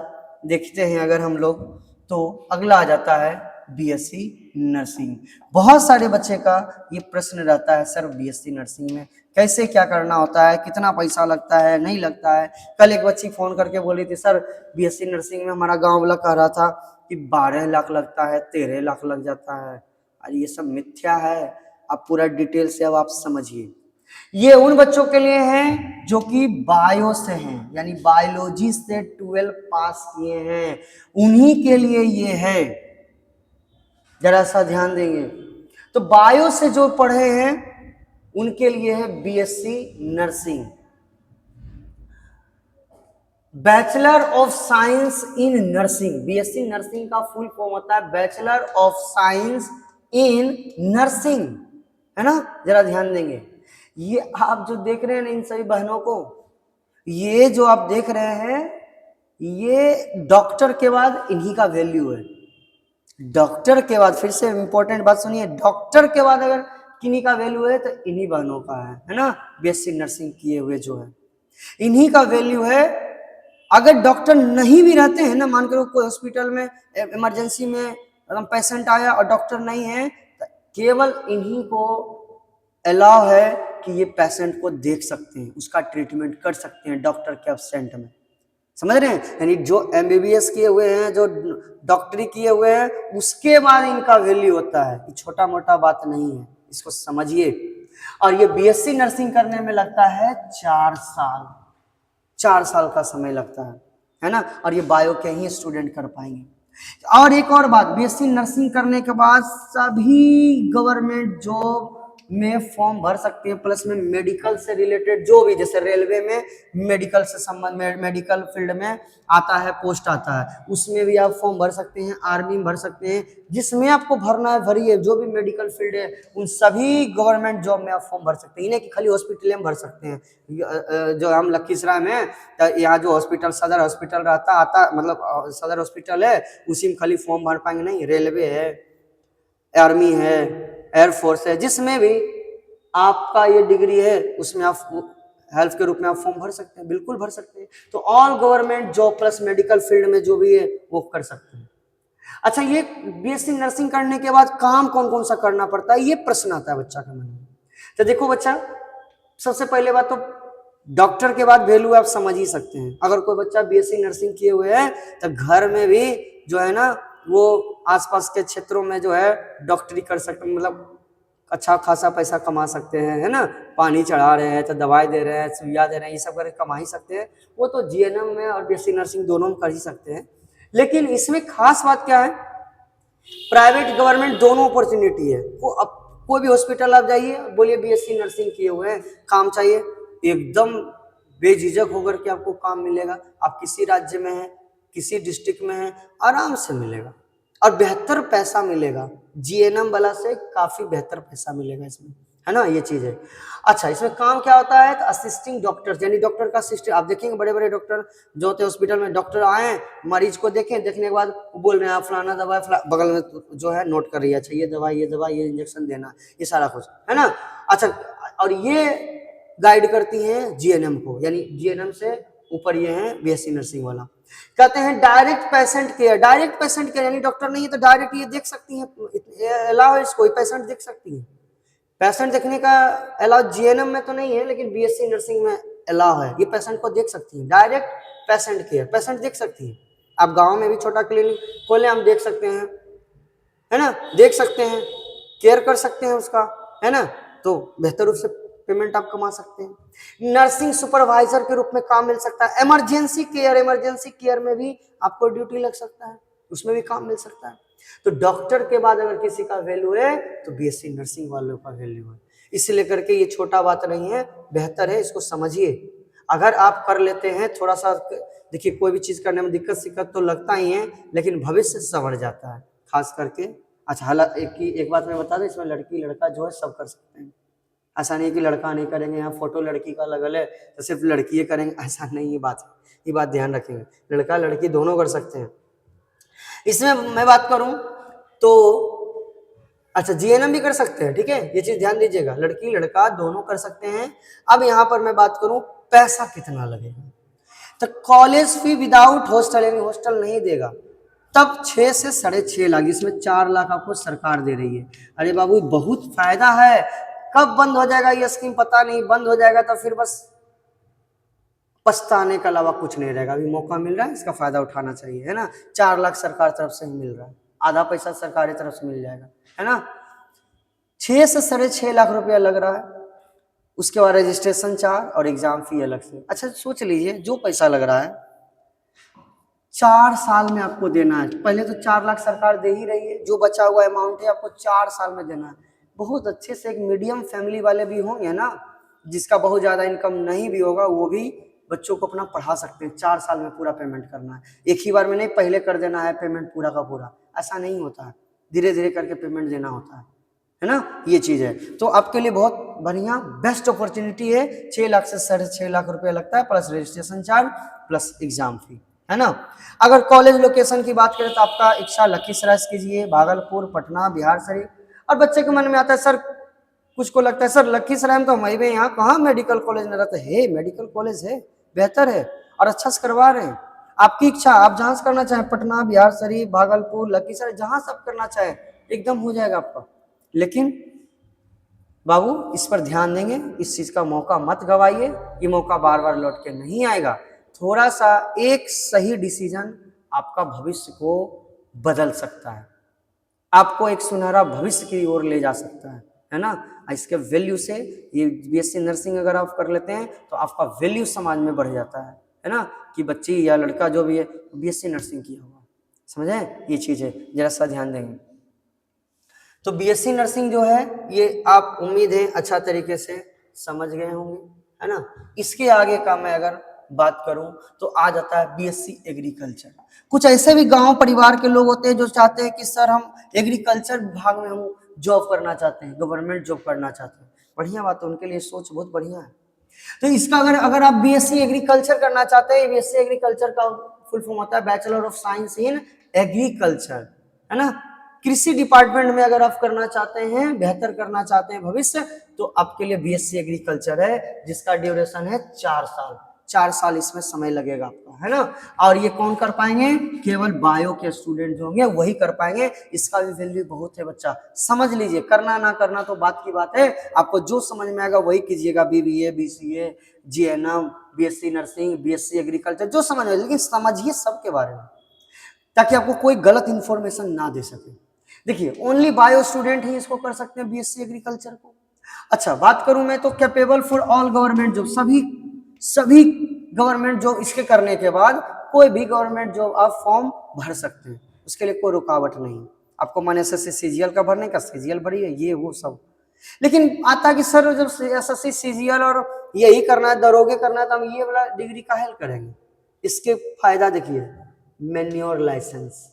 देखते हैं अगर हम लोग, तो अगला आ जाता है बीएससी नर्सिंग। बहुत सारे बच्चे का ये प्रश्न रहता है, सर बीएससी नर्सिंग में कैसे क्या करना होता है, कितना पैसा लगता है, नहीं लगता है। कल एक बच्ची फोन करके बोली थी, सर बीएससी नर्सिंग में हमारा गांव वाला कह रहा था कि 12 लाख लगता है, 13 लाख लग जाता है। अरे ये सब मिथ्या है, आप पूरा डिटेल से अब आप समझिए। ये उन बच्चों के लिए है जो कि बायो से हैं, यानी बायोलॉजी से 12 पास किए हैं, उन्हीं के लिए ये है, जरा सा ध्यान देंगे। तो बायो से जो पढ़े हैं उनके लिए है BSc nursing. Bachelor of science in nursing, BSc nursing का फुल फॉर्म होता है bachelor of science in nursing, है ना। जरा ध्यान देंगे, ये आप जो देख रहे हैं ना इन सभी बहनों को, ये जो आप देख रहे हैं, ये डॉक्टर के बाद इन्हीं का वैल्यू है। डॉक्टर के बाद, फिर से इंपॉर्टेंट बात सुनिए, डॉक्टर के बाद अगर किन्हीं का वैल्यू है तो इन्हीं बहनों का है ना। बीएससी नर्सिंग किए हुए जो है इन्हीं का वैल्यू है। अगर डॉक्टर नहीं भी रहते हैं ना, मान करो कोई हॉस्पिटल में इमरजेंसी में पेशेंट आया और डॉक्टर नहीं है, तो केवल इन्हीं को अलाउ है कि ये पेशेंट को देख सकते हैं, उसका ट्रीटमेंट कर सकते हैं डॉक्टर के एब्सेंट में, समझ रहे हैं। यानी जो एमबीबीएस किए हुए हैं, जो डॉक्टरी किए हुए हैं, उसके बाद इनका वैल्यू होता है, ये छोटा मोटा बात नहीं है, इसको समझिए। और ये बीएससी नर्सिंग करने में लगता है 4 साल, 4 साल का समय लगता है ना। और ये बायो के ही स्टूडेंट कर पाएंगे। और एक और बात, बीएससी नर्सिंग करने के बाद सभी गवर्नमेंट जॉब में फॉर्म भर सकते हैं, प्लस में मेडिकल से रिलेटेड जो भी, जैसे रेलवे में मेडिकल से संबंध में, मेडिकल फील्ड में आता है, पोस्ट आता है, उसमें भी आप फॉर्म भर सकते हैं, आर्मी में भर सकते हैं, जिसमें आपको भरना है भरिए, जो भी मेडिकल फील्ड है उन सभी गवर्नमेंट जॉब में आप फॉर्म भर सकते हैं, इन्हें कि खाली हॉस्पिटल में भर सकते हैं। जो हम लखीसराय में, यहाँ जो हॉस्पिटल सदर हॉस्पिटल रहता आता, मतलब सदर हॉस्पिटल है, उसी में खाली फॉर्म भर पाएंगे नहीं, रेलवे है, आर्मी है, एयरफोर्स है, जिसमें भी आपका ये डिग्री है उसमें आप हेल्थ के रूप में आप फॉर्म भर सकते हैं, बिल्कुल भर सकते हैं। तो all government job plus medical field में जो भी है वो कर सकते हैं। अच्छा, ये बीएससी नर्सिंग करने के बाद काम कौन कौन सा करना पड़ता है, ये प्रश्न आता है बच्चा के मन में। तो देखो बच्चा, सबसे पहले बात तो डॉक्टर के बाद वैल्यू आप समझ ही सकते हैं। अगर कोई बच्चा बीएससी नर्सिंग किए हुए है तो घर में भी जो है ना, वो आसपास के क्षेत्रों में जो है डॉक्टरी कर सकते, मतलब अच्छा खासा पैसा कमा सकते हैं, है ना। पानी चढ़ा रहे हैं तो दवाई दे रहे हैं, सुइया दे रहे हैं, ये सब करके कमा ही सकते हैं। वो तो जीएनएम में और बीएससी नर्सिंग दोनों में कर ही सकते हैं। लेकिन इसमें खास बात क्या है, प्राइवेट गवर्नमेंट दोनों अपॉर्चुनिटी है। कोई भी हॉस्पिटल आप जाइए, बोलिए बीएससी नर्सिंग किए हुए हैं, काम चाहिए, एकदम बेझिझक होकर के आपको काम मिलेगा। आप किसी राज्य में हैं, किसी डिस्ट्रिक्ट में हैं, आराम से मिलेगा, और बेहतर पैसा मिलेगा। जीएनएम वाला से काफी बेहतर पैसा मिलेगा इसमें, है ना, ये चीज है। अच्छा, इसमें काम क्या होता है? असिस्टिंग डॉक्टर, यानी डॉक्टर का असिस्टेंट। आप देखेंगे बड़े बड़े डॉक्टर जो होते हैं हॉस्पिटल में, डॉक्टर आए, मरीज को देखें, देखने के बाद बोल रहे हैं फलाना दवाई, बगल में जो है नोट कर रही है, अच्छा ये दवाई, ये इंजेक्शन देना, ये सारा कुछ, है ना। अच्छा, और ये गाइड करती हैं जीएनएम को, यानी जीएनएम से ऊपर ये है बीएससी नर्सिंग वाला। कहते हैं direct patient care. Direct patient care यानी डॉक्टर नहीं है तो डायरेक्ट ये देख सकती हैं, अलाउ इसको पेशेंट देख सकती हैं। पेशेंट देखने का अलाउ जीएनएम में तो नहीं है, लेकिन बीएससी नर्सिंग में अलाउ है। ये पेशेंट को देख सकती है, डायरेक्ट पेशेंट केयर, पेशेंट देख सकती है। आप गांव में भी छोटा क्लिनिक खोले, हम देख सकते हैं, है ना, देख सकते हैं, केयर कर सकते हैं उसका, है ना, तो बेहतर रूप से पेमेंट आप कमा सकते हैं। नर्सिंग सुपरवाइजर के रूप में काम मिल सकता है। इमरजेंसी केयर में भी आपको ड्यूटी लग सकता है, उसमें भी काम मिल सकता है। तो डॉक्टर के बाद अगर किसी का वैल्यू है तो बीएससी नर्सिंग वालों का वैल्यू है। इसलिए करके ये छोटा बात नहीं है, बेहतर है, इसको समझिए। अगर आप कर लेते हैं थोड़ा सा, देखिए कोई भी चीज करने में दिक्कत सिक्कत तो लगता ही है, लेकिन भविष्य संवर जाता है, खास करके। अच्छा, हालांकि एक बात मैं बता दूं, इसमें लड़की लड़का जो है सब कर सकते हैं। ऐसा नहीं कि लड़का नहीं करेंगे, यहाँ फोटो लड़की का लगल है तो सिर्फ लड़की करेंगे, ऐसा नहीं। ये बात ध्यान रखेंगे, लड़का लड़की दोनों कर सकते हैं। इसमें मैं बात करूं तो अच्छा, जीएनएम भी कर सकते हैं, ठीक है, ये चीज ध्यान दीजिएगा, लड़की लड़का दोनों कर सकते हैं। अब यहाँ पर मैं बात करूं पैसा कितना लगेगा, तो कॉलेज फी विदाउट हॉस्टल, यानी हॉस्टल नहीं देगा, तब 6 से 6.5 लाख, इसमें 4 लाख आपको सरकार दे रही है। अरे बाबू, बहुत फायदा है। कब बंद हो जाएगा ये स्कीम पता नहीं, बंद हो जाएगा तो फिर बस पछताने के अलावा कुछ नहीं रहेगा। अभी मौका मिल रहा है, इसका फायदा उठाना चाहिए, है ना। 4 लाख सरकार तरफ से ही मिल रहा है, आधा पैसा सरकारी तरफ से मिल जाएगा, है ना। 6 से 6.5 लाख रुपया लग रहा है। उसके बाद रजिस्ट्रेशन चार्ज और एग्जाम फी अलग से। अच्छा, सोच लीजिए जो पैसा लग रहा है 4 साल में आपको देना है। पहले तो 4 लाख सरकार दे ही रही है, जो बचा हुआ अमाउंट है आपको 4 साल में देना है। बहुत अच्छे से, एक मीडियम फैमिली वाले भी होंगे ना, जिसका बहुत ज्यादा इनकम नहीं भी होगा, वो भी बच्चों को अपना पढ़ा सकते हैं। 4 साल में पूरा पेमेंट करना है, एक ही बार में नहीं, पहले कर देना है पेमेंट पूरा का पूरा, ऐसा नहीं होता है, धीरे धीरे करके पेमेंट देना होता है ना, ये चीज है। तो आपके लिए बहुत बढ़िया बेस्ट अपॉर्चुनिटी है। 6 लाख से 6.5 लाख रुपया लगता है, plus registration charge plus exam फी, है ना। अगर कॉलेज लोकेशन की बात करें तो आपका इच्छा लखीसराय कीजिए, भागलपुर, पटना, बिहार शरीफ। और बच्चे के मन में आता है सर, कुछ को लगता है सर लखीसराय में तो मैं भी यहाँ कहाँ मेडिकल कॉलेज में रहता है, मेडिकल कॉलेज है, बेहतर है और अच्छा से करवा रहे हैं। आपकी इच्छा, आप जहां से करना चाहें, पटना, बिहार शरीफ, भागलपुर, लखीसराय, जहां सब करना चाहे एकदम हो जाएगा आपका। लेकिन बाबू इस पर ध्यान देंगे, इस चीज का मौका मत गवाइए, ये मौका बार बार लौट के नहीं आएगा। थोड़ा सा एक सही डिसीजन आपका भविष्य को बदल सकता है, आपको एक सुनहरा भविष्य की ओर ले जा सकता है ना। इसके वैल्यू से, ये बीएससी नर्सिंग अगर आप कर लेते हैं तो आपका वैल्यू समाज में बढ़ जाता है ना, कि बच्ची या लड़का जो भी है बीएससी नर्सिंग किया हुआ, समझे, ये चीज है, जरा सा ध्यान देंगे। तो बीएससी नर्सिंग जो है ये आप उम्मीद है अच्छा तरीके से समझ गए होंगे, है ना। इसके आगे का मैं अगर बात करूं तो आ जाता है बीएससी एग्रीकल्चर। कुछ ऐसे भी गांव परिवार के लोग होते हैं जो चाहते हैं कि सर हम एग्रीकल्चर विभाग में हम जॉब करना चाहते हैं, गवर्नमेंट जॉब करना चाहते हैं। बढ़िया बात है, उनके लिए सोच बहुत बढ़िया है। तो इसका अगर आप बीएससी एग्रीकल्चर करना चाहते हैं, बीएससी एग्रीकल्चर का फुल फॉर्म होता है bachelor of science in agriculture, है ना। कृषि डिपार्टमेंट में अगर आप करना चाहते हैं, बेहतर करना चाहते हैं भविष्य, तो आपके लिए बीएससी एग्रीकल्चर है, जिसका ड्यूरेशन है 4 साल। 4 साल इसमें समय लगेगा आपका, है ना। और ये कौन कर पाएंगे? केवल बायो के स्टूडेंट जो होंगे वही कर पाएंगे। इसका भी वैल्यू बहुत है बच्चा, समझ लीजिए। करना ना करना तो बात की बात है, आपको जो समझ में आएगा वही कीजिएगा। BBA, BCA, GNM, BSc nursing, BSc agriculture, जो समझ में, लेकिन समझिए सबके बारे में, ताकि आपको कोई गलत इंफॉर्मेशन ना दे सके। देखिए, ओनली बायो स्टूडेंट ही इसको कर सकते हैं बीएससी एग्रीकल्चर को। अच्छा, बात करूं मैं तो capable for all government job, सभी गवर्नमेंट जॉब इसके करने के बाद कोई भी गवर्नमेंट जॉब आप फॉर्म भर सकते हैं, उसके लिए कोई रुकावट नहीं। आपको मन एसएससी सीजीएल का भरने का, सीजीएल भरिए, ये वो सब। लेकिन आता कि सर जब एसएससी सीजीएल और यही करना है, दरोगे करना है, तो हम ये वाला डिग्री का हेल्प करेंगे। इसके फायदा देखिए, मैन्योर लाइसेंस,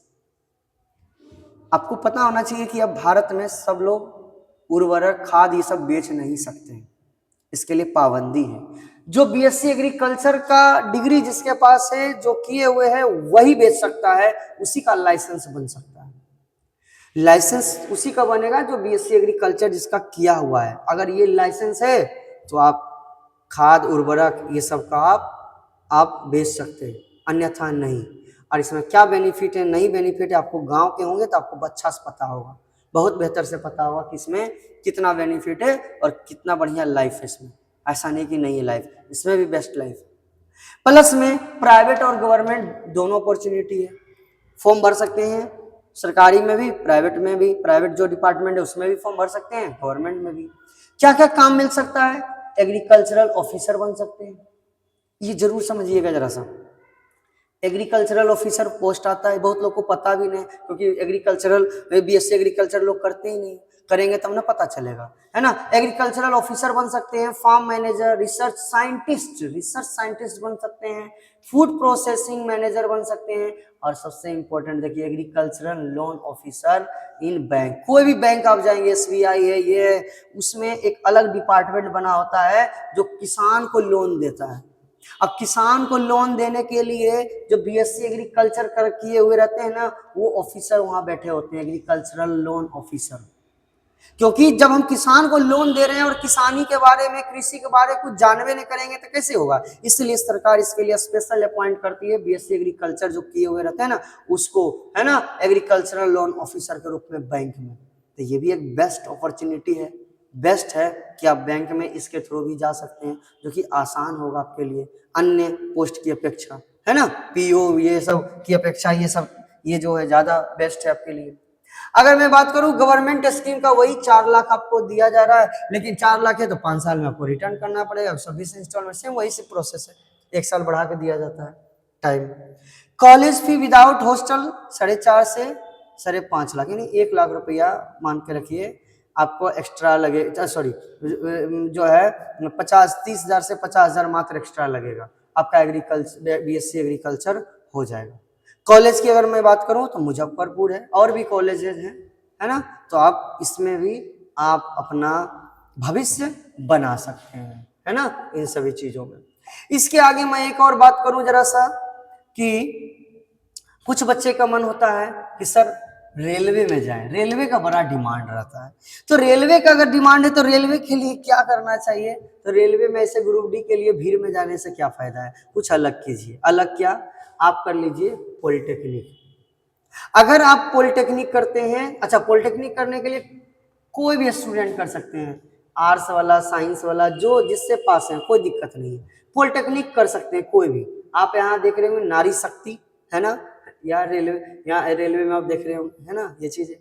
आपको पता होना चाहिए कि अब भारत में सब लोग उर्वरक खाद ये सब बेच नहीं सकते हैं, इसके लिए पाबंदी है। जो बीएससी एग्रीकल्चर का डिग्री जिसके पास है, जो किए हुए है, वही बेच सकता है, उसी का लाइसेंस बन सकता है। लाइसेंस उसी का बनेगा जो बीएससी एग्रीकल्चर जिसका किया हुआ है। अगर ये लाइसेंस है तो आप खाद उर्वरक ये सब का आप बेच सकते हैं, अन्यथा नहीं। और इसमें क्या बेनिफिट है नहीं बेनिफिट है, आपको गांव के होंगे तो आपको अच्छा से पता होगा, बहुत बेहतर से पता होगा कि इसमें कितना बेनिफिट है और कितना बढ़िया लाइफ है इसमें। ऐसा नहीं कि नहीं है लाइफ, इसमें भी बेस्ट लाइफ है। प्लस में प्राइवेट और गवर्नमेंट दोनों अपॉर्चुनिटी है, फॉर्म भर सकते हैं, सरकारी में भी प्राइवेट में भी, प्राइवेट जो डिपार्टमेंट है उसमें भी फॉर्म भर सकते हैं, गवर्नमेंट में भी। क्या क्या काम मिल सकता है, एग्रीकल्चरल ऑफिसर बन सकते हैं, ये जरूर समझिएगा जरा सा। एग्रीकल्चरल ऑफिसर पोस्ट आता है, बहुत लोग को पता भी नहीं, क्योंकि एग्रीकल्चरल बीएससी एग्रीकल्चर लोग करते ही नहीं, करेंगे तब ना पता चलेगा, है ना। एग्रीकल्चरल ऑफिसर बन सकते हैं, फार्म मैनेजर, रिसर्च साइंटिस्ट बन सकते हैं, फूड प्रोसेसिंग मैनेजर बन सकते हैं, और सबसे इंपॉर्टेंट देखिए agricultural loan officer in bank. कोई भी बैंक आप जाएंगे, एसबीआई है, ये है, उसमें एक अलग डिपार्टमेंट बना होता है जो किसान को लोन देता है। अब किसान को लोन देने के लिए जो बीएससी एग्रीकल्चर कर किए हुए रहते हैं ना, वो ऑफिसर वहां बैठे होते हैं, एग्रीकल्चरल लोन ऑफिसर। क्योंकि जब हम किसान को लोन दे रहे हैं और किसानी के बारे में, कृषि के बारे में कुछ जानवे नहीं करेंगे तो कैसे होगा। इसलिए सरकार इसके लिए स्पेशल अपॉइंट करती है बीएससी एग्रीकल्चर जो किए हुए रहते हैं ना उसको, है ना, एग्रीकल्चरल लोन ऑफिसर के रूप में बैंक में। तो ये भी एक बेस्ट अपॉर्चुनिटी है, बेस्ट है कि आप बैंक में इसके थ्रू भी जा सकते हैं, जो कि आसान होगा आपके लिए अन्य पोस्ट की अपेक्षा, है ना। पीओ ये सब की अपेक्षा ये जो है ज्यादा बेस्ट है आपके लिए। अगर मैं बात करूं गवर्नमेंट स्कीम का, वही 4 लाख आपको दिया जा रहा है, लेकिन 4 लाख है तो 5 साल में आपको रिटर्न करना पड़ेगा, 26 इंस्टॉलमेंट, सेम वही से प्रोसेस है, 1 साल बढ़ा के दिया जाता है time. College fee without hostel 4.5 से 5.5 लाख, यानी 1 लाख रुपया मान के रखिए आपको एक्स्ट्रा लगे, सॉरी जो है 30,000 से 50,000 मात्र एक्स्ट्रा लगेगा, आपका एग्रीकल्चर बीएससी एग्रीकल्चर हो जाएगा। कॉलेज की अगर मैं बात करूं तो मुजफ्फरपुर है, और भी कॉलेजेस हैं, है ना, तो आप इसमें भी आप अपना भविष्य बना सकते हैं, है ना, इन सभी चीजों में। इसके आगे मैं एक और बात करूं जरा सा, कि कुछ बच्चे का मन होता है कि सर रेलवे में जाएं, रेलवे का बड़ा डिमांड रहता है, तो रेलवे का अगर डिमांड है तो रेलवे के लिए क्या करना चाहिए। तो रेलवे में ऐसे ग्रुप डी के लिए भीड़ में जाने से क्या फायदा है, कुछ अलग कीजिए। अलग क्या, आप कर लीजिए पॉलिटेक्निक। अगर आप पॉलिटेक्निक करते हैं, अच्छा पॉलिटेक्निक करने के लिए कोई भी स्टूडेंट कर सकते हैं, आर्ट्स वाला, साइंस वाला, जो जिससे पास है कोई दिक्कत नहीं है, पॉलिटेक्निक कर सकते हैं कोई भी। आप यहाँ देख रहे होंगे नारी शक्ति, है ना, यहाँ रेलवे में आप देख रहे होंगे, है ना, ये चीजें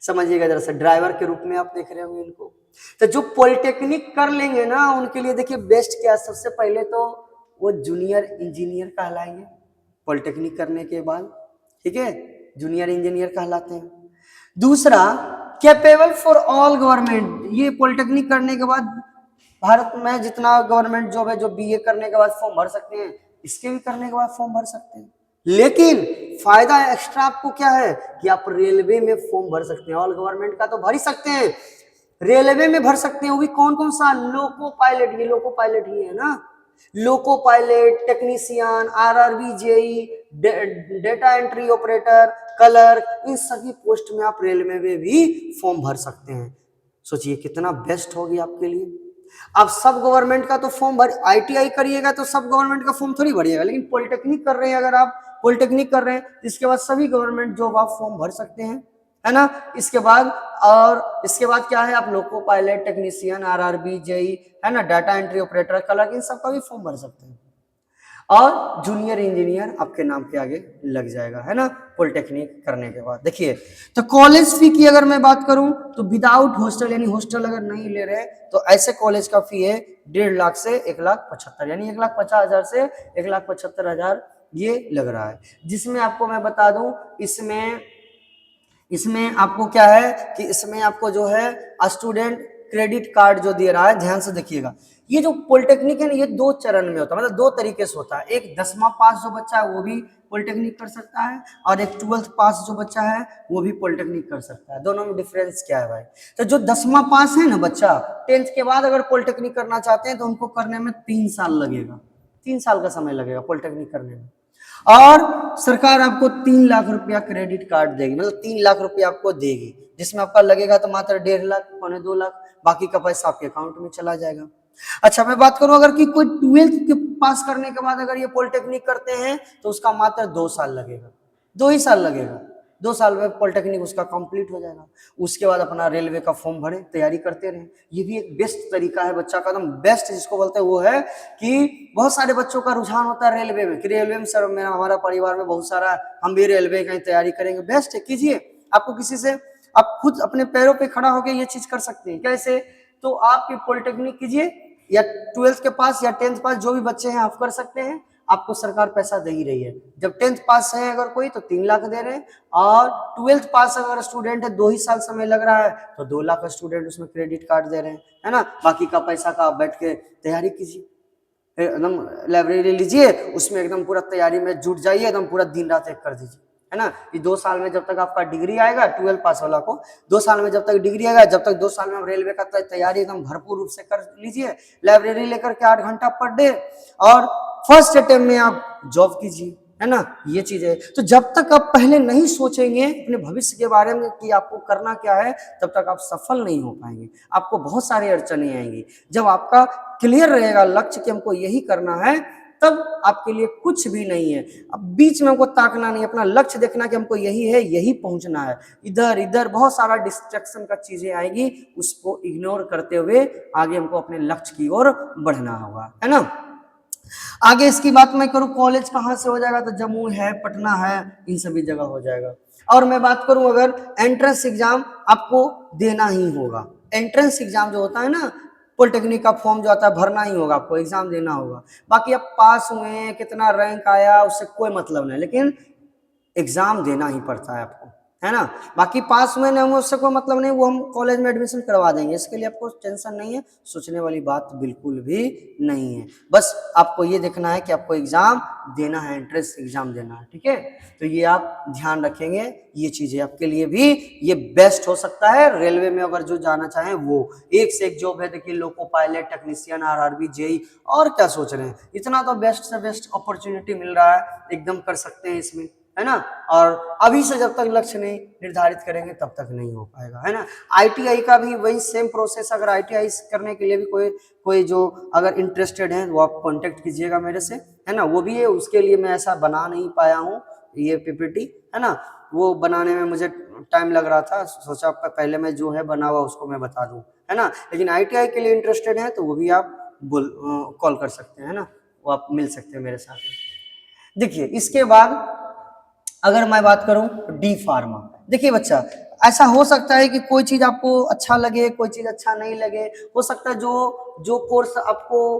समझिएगा जरा सा, ड्राइवर के रूप में आप देख रहे होंगे इनको। तो जो पॉलिटेक्निक कर लेंगे ना उनके लिए देखिए बेस्ट क्या, सबसे पहले तो वो जूनियर इंजीनियर कहलाएंगे पॉलिटेक्निक करने के बाद, ठीक है, जूनियर इंजीनियर कहलाते हैं। दूसरा कैपेबल फॉर ऑल गवर्नमेंट, ये पॉलिटेक्निक करने के बाद भारत में जितना गवर्नमेंट जॉब है, जो बीए करने के बाद फॉर्म भर सकते हैं, इसके भी करने के बाद फॉर्म भर सकते हैं। लेकिन फायदा एक्स्ट्रा आपको क्या है कि आप रेलवे में फॉर्म भर सकते हैं, ऑल गवर्नमेंट का तो भर ही सकते हैं, रेलवे में भर सकते हैं, वो भी कौन कौन सा, लोको पायलट, ये लोको पायलट ही है ना, loco pilot, technician, RRB, JE, data entry operator, clerk, इन सभी पोस्ट में आप रेलवे में भी फॉर्म भर सकते हैं। सोचिए कितना बेस्ट होगी आपके लिए। अब सब गवर्नमेंट का तो फॉर्म भर, आईटीआई करिएगा तो सब गवर्नमेंट का फॉर्म थोड़ी भरिएगा, लेकिन पॉलिटेक्निक कर रहे हैं, अगर आप पॉलिटेक्निक कर रहे हैं इसके बाद सभी गवर्नमेंट जॉब आप फॉर्म भर सकते हैं, है ना। इसके बाद और इसके बाद क्या है, आप loco pilot, technician, RRB, JE, है ना, डाटा एंट्री ऑपरेटर, क्लर्क, इन सबका भी फॉर्म भर सकते हैं। और जूनियर इंजीनियर आपके नाम के आगे लग जाएगा, है ना, पॉलिटेक्निक करने के बाद। देखिए तो कॉलेज फी की अगर मैं बात करूं तो विदाउट हॉस्टल, यानी हॉस्टल अगर नहीं ले रहे तो ऐसे कॉलेज का फी है 1.5 लाख से 1,75,000, यानी 1,50,000 से 1,75,000 ये लग रहा है। जिसमें आपको मैं बता दूं, इसमें आपको क्या है कि इसमें आपको जो है स्टूडेंट क्रेडिट कार्ड जो दे रहा है, ध्यान से देखिएगा, ये जो पॉलिटेक्निक है ना, ये 2 चरण में होता है, मतलब 2 तरीके से होता है। एक 10वां पास जो बच्चा है वो भी पॉलिटेक्निक कर सकता है, और एक 12th पास जो बच्चा है वो भी पॉलिटेक्निक कर सकता है। दोनों में डिफरेंस क्या है भाई? तो जो 10वां पास है ना बच्चा, 10th के बाद अगर पॉलिटेक्निक करना चाहते हैं तो उनको करने में 3 साल लगेगा, 3 साल का समय लगेगा पॉलिटेक्निक करने में। और सरकार आपको 3 लाख रुपया क्रेडिट कार्ड देगी, मतलब 3 लाख रुपया आपको देगी, जिसमें आपका लगेगा तो मात्र 1.5 लाख, 2.25 लाख, बाकी का पैसा आपके अकाउंट में चला जाएगा। अच्छा, मैं बात करूं अगर कि कोई 12th के पास करने के बाद अगर ये पॉलिटेक्निक करते हैं तो उसका मात्र 2 साल लगेगा, 2 ही साल लगेगा, 2 साल में पॉलिटेक्निक उसका कंप्लीट हो जाएगा। उसके बाद अपना रेलवे का फॉर्म भरें, तैयारी करते रहें। ये भी एक बेस्ट तरीका है बच्चा का, एकदम बेस्ट जिसको बोलते हैं वो है कि बहुत सारे बच्चों का रुझान होता है रेलवे में कि रेलवे में सर मेरा हमारा परिवार में बहुत सारा, हम भी रेलवे का ही तैयारी करेंगे। बेस्ट है, कीजिए। आपको किसी से, आप खुद अपने पैरों पे खड़ा होकर ये चीज कर सकते हैं। कैसे? तो आप पॉलिटेक्निक कीजिए, या 12th के पास या 10th पास जो भी बच्चे हैं आप कर सकते हैं। आपको सरकार पैसा दे ही रही है। जब 10th पास है अगर कोई तो 3 लाख दे रहे हैं, और 12th पास अगर स्टूडेंट है 2 ही साल समय लग रहा है तो 2 लाख स्टूडेंट उसमें क्रेडिट कार्ड दे रहे हैं, है ना। बाकी का पैसा का आप बैठ के तैयारी कीजिए, एकदम लाइब्रेरी लीजिए, उसमें एकदम पूरा तैयारी में जुट जाइए, एकदम पूरा दिन रात एक कर दीजिए, है ना। ये 2 साल में जब तक आपका डिग्री आएगा, 12 पास वाला को 2 साल में जब तक डिग्री आएगा, जब तक 2 साल में आप रेलवे का तैयारी एकदम भरपूर रूप से कर लीजिए, लाइब्रेरी लेकर के 8 घंटा पर डे, और फर्स्ट अटेम्प्ट में आप जॉब कीजिए, है ना। ये चीज है। तो जब तक आप पहले नहीं सोचेंगे अपने भविष्य के बारे में कि आपको करना क्या है, तब तक आप सफल नहीं हो पाएंगे। आपको बहुत सारी अड़चनें आएंगी। जब आपका क्लियर रहेगा लक्ष्य कि हमको यही करना है, तब आपके लिए कुछ भी नहीं है। अब बीच में हमको ताकना नहीं, अपना लक्ष्य देखना कि हमको यही है, यही पहुंचना है। इधर इधर बहुत सारा डिस्ट्रैक्शन का चीजें आएगी, उसको इग्नोर करते हुए आगे हमको अपने लक्ष्य की ओर बढ़ना होगा, है ना। आगे इसकी बात मैं करूं, कॉलेज कहाँ से हो जाएगा, तो जम्मू है, पटना है, इन सभी जगह हो जाएगा। और मैं बात करूं अगर एंट्रेंस एग्जाम आपको देना ही होगा, एंट्रेंस एग्जाम जो होता है ना, पॉलिटेक्निक का फॉर्म जो आता है भरना ही होगा, आपको एग्जाम देना होगा। बाकी आप पास हुए, कितना रैंक आया, उससे कोई मतलब नहीं, लेकिन एग्जाम देना ही पड़ता है आपको, है ना। बाकी पास हुए ना हुए उससे कोई मतलब नहीं, वो हम कॉलेज में एडमिशन करवा देंगे, इसके लिए आपको टेंशन नहीं है, सोचने वाली बात बिल्कुल भी नहीं है। बस आपको ये देखना है कि आपको एग्जाम देना है, एंट्रेंस एग्जाम देना है, ठीक है। तो ये आप ध्यान रखेंगे, ये चीजें आपके लिए भी ये बेस्ट हो सकता है। रेलवे में अगर जो जाना चाहें वो एक से एक जॉब है, देखिए loco pilot, technician, RRB, JE, और क्या सोच रहे हैं, इतना तो बेस्ट से बेस्ट अपॉर्चुनिटी मिल रहा है, एकदम कर सकते हैं इसमें, है ना। और अभी से जब तक लक्ष्य नहीं निर्धारित करेंगे तब तक नहीं हो पाएगा, है ना। आईटीआई का भी वही सेम प्रोसेस, अगर आईटीआई करने के लिए भी कोई जो अगर इंटरेस्टेड है वो आप कांटेक्ट कीजिएगा मेरे से, है ना। वो भी है, उसके लिए मैं ऐसा बना नहीं पाया हूँ ये पीपीटी, है ना। वो बनाने में मुझे टाइम लग रहा था, सोचा पहले मैं जो है बना हुआ उसको मैं बता दूं, है ना। लेकिन आईटीआई के लिए इंटरेस्टेड है तो वो भी आप कॉल कर सकते हैं, है ना, वो आप मिल सकते हैं मेरे साथ। देखिए इसके बाद अगर मैं बात करूं डी फार्मा, देखिए बच्चा, ऐसा हो सकता है कि कोई चीज आपको अच्छा लगे, कोई चीज अच्छा नहीं लगे, हो सकता है जो कोर्स आपको,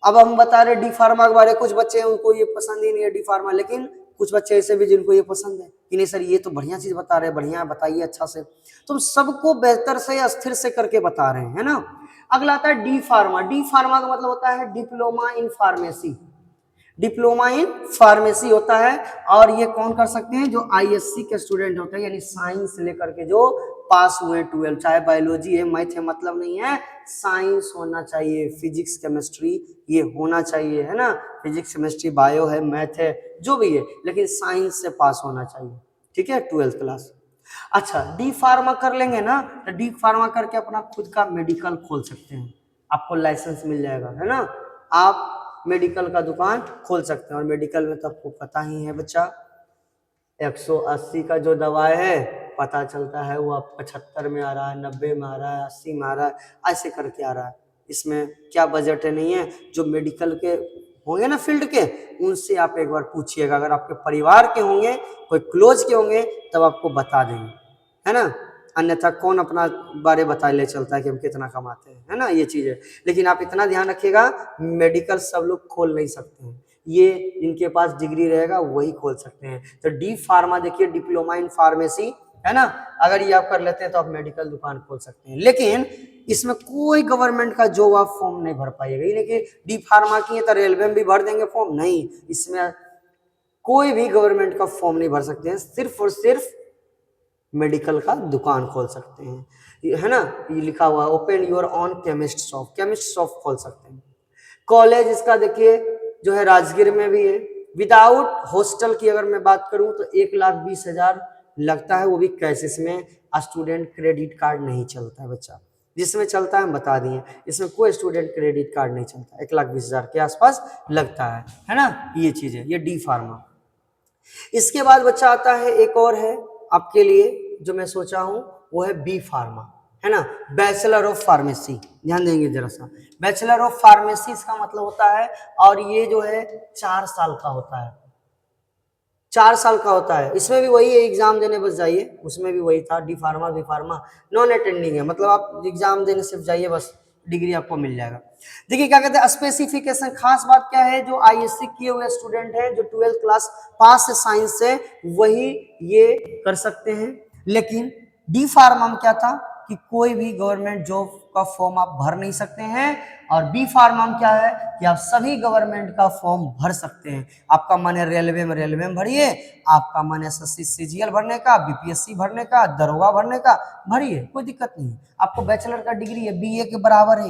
अब हम बता रहे डी फार्मा के बारे में, कुछ बच्चे हैं उनको ये पसंद ही नहीं है डी फार्मा, लेकिन कुछ बच्चे ऐसे भी जिनको ये पसंद है कि नहीं सर ये तो बढ़िया चीज बता रहे हैं, बढ़िया बताइए अच्छा से, तो सबको बेहतर से या स्थिर से करके बता रहे हैं, है ना। अगला आता है डी फार्मा। डी फार्मा का मतलब होता है diploma in pharmacy, diploma in pharmacy होता है। और ये कौन कर सकते हैं, जो आईएससी के स्टूडेंट होते हैं, यानी साइंस लेकर के जो पास हुए 12, चाहे बायोलॉजी है, मैथ है, मतलब नहीं है, साइंस होना चाहिए, फिजिक्स केमिस्ट्री ये होना चाहिए, है ना। फिजिक्स केमिस्ट्री बायो है, मैथ है, जो भी है, लेकिन साइंस से पास होना चाहिए, ठीक है, 12th क्लास। अच्छा, डी फार्मा कर लेंगे ना, तो डी फार्मा करके अपना खुद का मेडिकल खोल सकते हैं, आपको लाइसेंस मिल जाएगा, है ना। आप मेडिकल का दुकान खोल सकते हैं। और मेडिकल में तो आपको पता ही है बच्चा, 180 का जो दवाई है पता चलता है वो आप 75 में आ रहा है, 90 में आ रहा है, 80 में आ रहा है, ऐसे करके आ रहा है। इसमें क्या बजट है नहीं है, जो मेडिकल के होंगे ना फील्ड के, उनसे आप एक बार पूछिएगा, अगर आपके परिवार के होंगे, कोई क्लोज के होंगे, तब आपको बता देंगे, है ना। अन्यथा कौन अपना बारे बता ले चलता है कि हम कितना कमाते हैं, है ना, ये चीज है। लेकिन आप इतना ध्यान रखिएगा, मेडिकल सब लोग खोल नहीं सकते हैं, ये जिनके पास डिग्री रहेगा वही खोल सकते हैं। तो डी फार्मा देखिए, डिप्लोमा इन फार्मेसी, है ना। अगर ये आप कर लेते हैं तो आप मेडिकल दुकान खोल सकते हैं, लेकिन इसमें कोई गवर्नमेंट का जॉब आप फॉर्म नहीं भर पाइएगा। ये नहीं कि डी फार्मा की है तो रेलवे में भी भर देंगे फॉर्म, नहीं, इसमें कोई भी गवर्नमेंट का फॉर्म नहीं भर सकते हैं, सिर्फ और सिर्फ मेडिकल का दुकान खोल सकते हैं, है ना। ये लिखा हुआ है open your on chemist shop, chemist shop खोल सकते हैं। कॉलेज इसका देखिए जो है राजगीर में भी है। विदाउट हॉस्टल की अगर मैं बात करूं तो 1,20,000 लगता है, वो भी कैश। इसमें स्टूडेंट क्रेडिट कार्ड नहीं चलता है बच्चा, जिसमें चलता है हम बता दिए, इसमें कोई स्टूडेंट क्रेडिट कार्ड नहीं चलता। 1,20,000 के आसपास लगता है ना। ये चीज है, ये डी फार्मा। इसके बाद बच्चा आता है, एक और है आपके लिए जो मैं सोचा हूं, वो है बी फार्मा, है ना, बैचलर ऑफ फार्मेसी। ध्यान देंगे जरा सा, बैचलर ऑफ फार्मेसी इसका मतलब होता है, और ये जो है 4 साल का होता है, 4 साल का होता है। इसमें भी वही है, एग्जाम देने बस जाइए, उसमें भी वही था, D pharma B pharma non attending है, मतलब आप एग्जाम देने सिर्फ जाइए, बस डिग्री आपको मिल जाएगा। देखिए क्या कहते हैं स्पेसिफिकेशन, खास बात क्या है, जो आईएससी किए हुए स्टूडेंट है, जो 12th क्लास पास है साइंस से, वही ये कर सकते हैं। लेकिन डी फार्मा में क्या था कि कोई भी गवर्नमेंट जॉब का फॉर्म आप भर नहीं सकते हैं, और बी फार्मा में क्या है कि आप सभी गवर्नमेंट का फॉर्म भर सकते हैं। आपका मन है रेलवे में भरिए, आपका मन है एसएससी सीजीएल भरने का, बीपीएससी भरने का, दरोगा भरने का, भरिए, कोई दिक्कत नहीं है। आपको बैचलर का डिग्री है, बीए के बराबर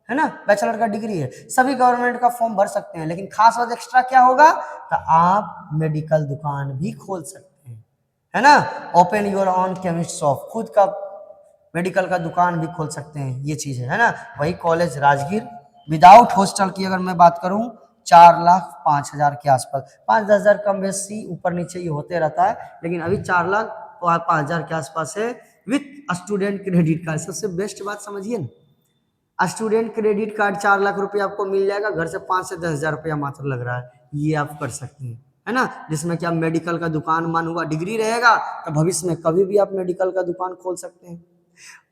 है ना, बैचलर का डिग्री है, सभी गवर्नमेंट का फॉर्म भर सकते हैं। लेकिन खास बात एक्स्ट्रा क्या होगा, तो आप मेडिकल दुकान भी खोल सकते हैं, है ना, open your on chemist shop, खुद का मेडिकल का दुकान भी खोल सकते हैं, ये चीज है ना। वही कॉलेज राजगीर, विदाउट हॉस्टल की अगर मैं बात करूं 4,05,000 के आसपास, 5-10,000 कम बेसी ऊपर नीचे ये होते रहता है, लेकिन अभी 4,05,000 के आसपास है विथ स्टूडेंट क्रेडिट कार्ड। सबसे बेस्ट बात समझिए ना, स्टूडेंट क्रेडिट कार्ड 4 लाख रुपया आपको मिल जाएगा, घर से 5 से 10,000 रुपया मात्र लग रहा है, ये आप कर सकते हैं, है ना। जिसमें क्या मेडिकल का दुकान, मन हुआ डिग्री रहेगा तो भविष्य में कभी भी आप मेडिकल का दुकान खोल सकते हैं।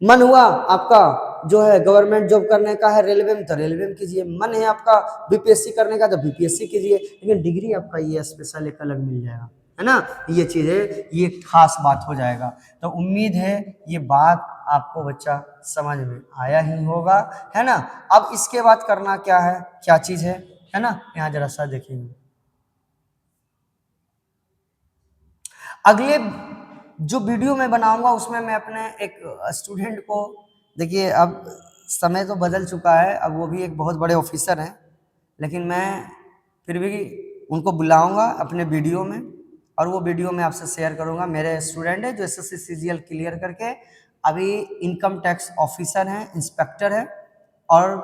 मन हुआ आपका जो है गवर्नमेंट जॉब करने का है रेलवे में, तो रेलवे में कीजिए, मन है आपका बीपीएससी करने का तो बीपीएससी कीजिए, लेकिन डिग्री आपका ये स्पेशल एक अलग मिल जाएगा, है ना। ये चीज है, ये खास बात हो जाएगा। तो उम्मीद है ये बात आपको बच्चा समझ में आया ही होगा, है ना। अब इसके बाद करना क्या है, क्या चीज है ना, यहाँ जरा सा देखेंगे। अगले जो वीडियो मैं बनाऊंगा उसमें मैं अपने एक स्टूडेंट को, देखिए अब समय तो बदल चुका है, अब वो भी एक बहुत बड़े ऑफिसर हैं, लेकिन मैं फिर भी उनको बुलाऊंगा अपने वीडियो में, और वो वीडियो मैं आपसे शेयर करूंगा। मेरे स्टूडेंट है जो एसएससी सीजीएल क्लियर करके अभी इनकम टैक्स ऑफिसर हैं, इंस्पेक्टर है, और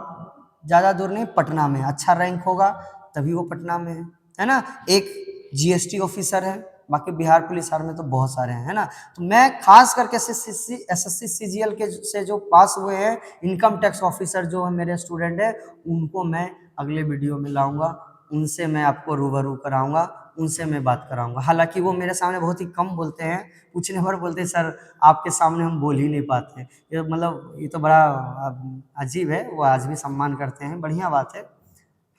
ज़्यादा दूर नहीं, पटना में अच्छा रैंक होगा तभी वो पटना में है ना। एक जीएसटी ऑफिसर है, बाकी बिहार पुलिस आर्मी में तो बहुत सारे हैं, है ना। तो मैं खास करके एसएससी सीजीएल के से जो पास हुए हैं इनकम टैक्स ऑफिसर जो है मेरे स्टूडेंट है, उनको मैं अगले वीडियो में लाऊंगा, उनसे मैं आपको रूबरू कराऊंगा, उनसे मैं बात कराऊंगा। हालांकि वो मेरे सामने बहुत ही कम बोलते हैं, पूछने पर बोलते हैं सर आपके सामने हम बोल ही नहीं पाते। ये मतलब ये तो बड़ा अजीब है, वो आज भी सम्मान करते हैं, बढ़िया बात है।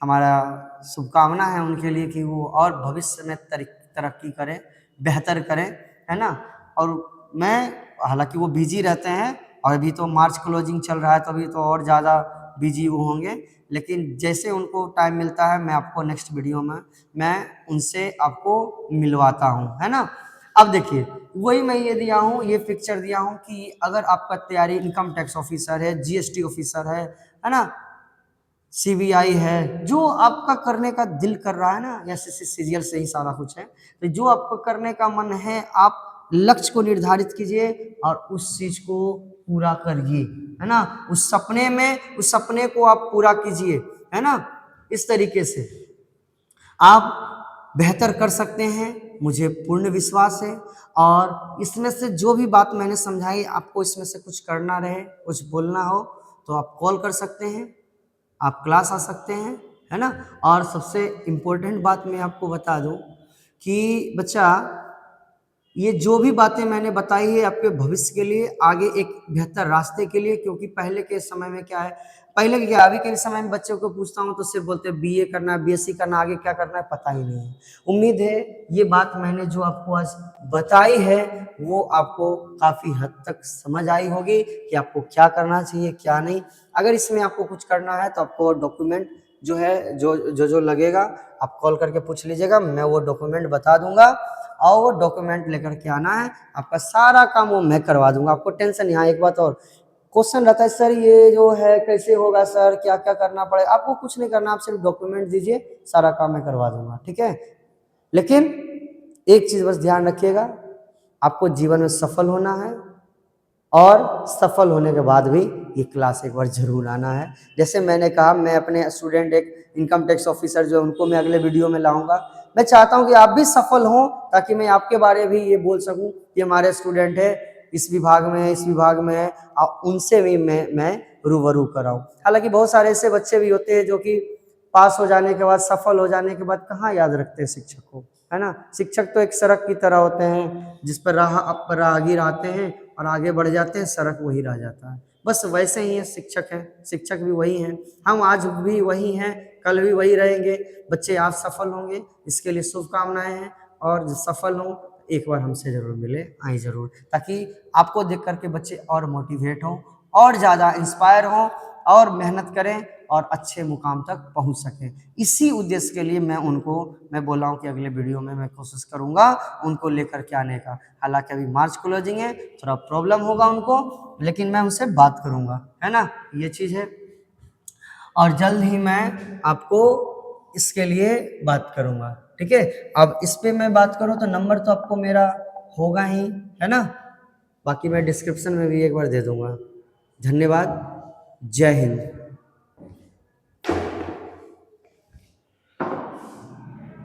हमारा शुभकामना है उनके लिए कि वो और भविष्य में तरक्की करें, बेहतर करें, है ना। और मैं, हालांकि वो बिजी रहते हैं, और अभी तो मार्च क्लोजिंग चल रहा है तो अभी तो और ज़्यादा बिजी वो होंगे, लेकिन जैसे उनको टाइम मिलता है मैं आपको नेक्स्ट वीडियो में मैं उनसे आपको मिलवाता हूँ, है ना। अब देखिए वही मैं ये दिया हूँ, ये पिक्चर दिया हूँ कि अगर आपका तैयारी इनकम टैक्स ऑफिसर है, जीएसटी ऑफिसर है ना, सीबीआई है, जो आपका करने का दिल कर रहा है ना, या सीजीएल से ही सारा कुछ है, तो जो आपको करने का मन है आप लक्ष्य को निर्धारित कीजिए और उस चीज को पूरा करिए, है ना। उस सपने को आप पूरा कीजिए, है ना। इस तरीके से आप बेहतर कर सकते हैं, मुझे पूर्ण विश्वास है। और इसमें से जो भी बात मैंने समझाई, आपको इसमें से कुछ करना रहे, कुछ बोलना हो तो आप कॉल कर सकते हैं, आप क्लास आ सकते हैं, है ना। और सबसे इम्पोर्टेंट बात मैं आपको बता दूं कि बच्चा ये जो भी बातें मैंने बताई है आपके भविष्य के लिए, आगे एक बेहतर रास्ते के लिए, क्योंकि पहले के समय में क्या है, पहले क्या अभी के समय में बच्चों को पूछता हूँ तो सिर्फ बोलते हैं बीए करना है, बीएससी करना, आगे क्या करना है पता ही नहीं है। उम्मीद है ये बात मैंने जो आपको आज बताई है वो आपको काफ़ी हद तक समझ आई होगी कि आपको क्या करना चाहिए क्या नहीं। अगर इसमें आपको कुछ करना है तो आपको डॉक्यूमेंट जो है जो लगेगा आप कॉल करके पूछ लीजिएगा, मैं वो डॉक्यूमेंट बता दूंगा और वो डॉक्यूमेंट लेकर के आना है, आपका सारा काम वो मैं करवा दूंगा, आपको टेंशन। यहाँ एक बात और क्वेश्चन रहता है, सर ये जो है कैसे होगा सर, क्या क्या करना पड़ेगा, आपको कुछ नहीं करना, आप सिर्फ डॉक्यूमेंट दीजिए, सारा काम मैं करवा दूंगा, ठीक है। लेकिन एक चीज बस ध्यान रखिएगा, आपको जीवन में सफल होना है और सफल होने के बाद भी ये क्लास एक बार जरूर आना है। जैसे मैंने कहा, मैं अपने स्टूडेंट एक इनकम टैक्स ऑफिसर जो उनको मैं अगले वीडियो में लाऊंगा। मैं चाहता हूं कि आप भी सफल हों ताकि मैं आपके बारे में भी ये बोल सकूं कि हमारे स्टूडेंट है इस विभाग में है, इस विभाग में है, और उनसे भी मैं रूबरू कराऊं। हालांकि बहुत सारे ऐसे बच्चे भी होते हैं जो कि पास हो जाने के बाद, सफल हो जाने के बाद कहाँ याद रखते हैं शिक्षक को, है ना। शिक्षक तो एक सड़क की तरह होते हैं जिस पर राहगीर आते हैं और आगे बढ़ जाते हैं, सड़क वही रह जाता है। बस वैसे ही है शिक्षक है, शिक्षक भी वही हैं, हम आज भी वही हैं, कल भी वही रहेंगे। बच्चे आज सफल होंगे, इसके लिए शुभकामनाएं हैं, और सफल हों एक बार हमसे जरूर मिले, आए जरूर, ताकि आपको देख करके बच्चे और मोटिवेट हों और ज़्यादा इंस्पायर हों और मेहनत करें और अच्छे मुकाम तक पहुंच सकें। इसी उद्देश्य के लिए मैं बोला हूं कि अगले वीडियो में मैं कोशिश करूंगा उनको लेकर के आने का। हालांकि अभी मार्च क्लोजिंग है, थोड़ा प्रॉब्लम होगा उनको, लेकिन मैं उनसे बात करूंगा, है ना, ये चीज़ है। और जल्द ही मैं आपको इसके लिए बात करूंगा, ठीक है। अब इस पे मैं बात करूं तो नंबर तो आपको मेरा होगा ही, है ना, बाकी मैं डिस्क्रिप्शन में भी एक बार दे दूंगा। धन्यवाद, जय हिंद।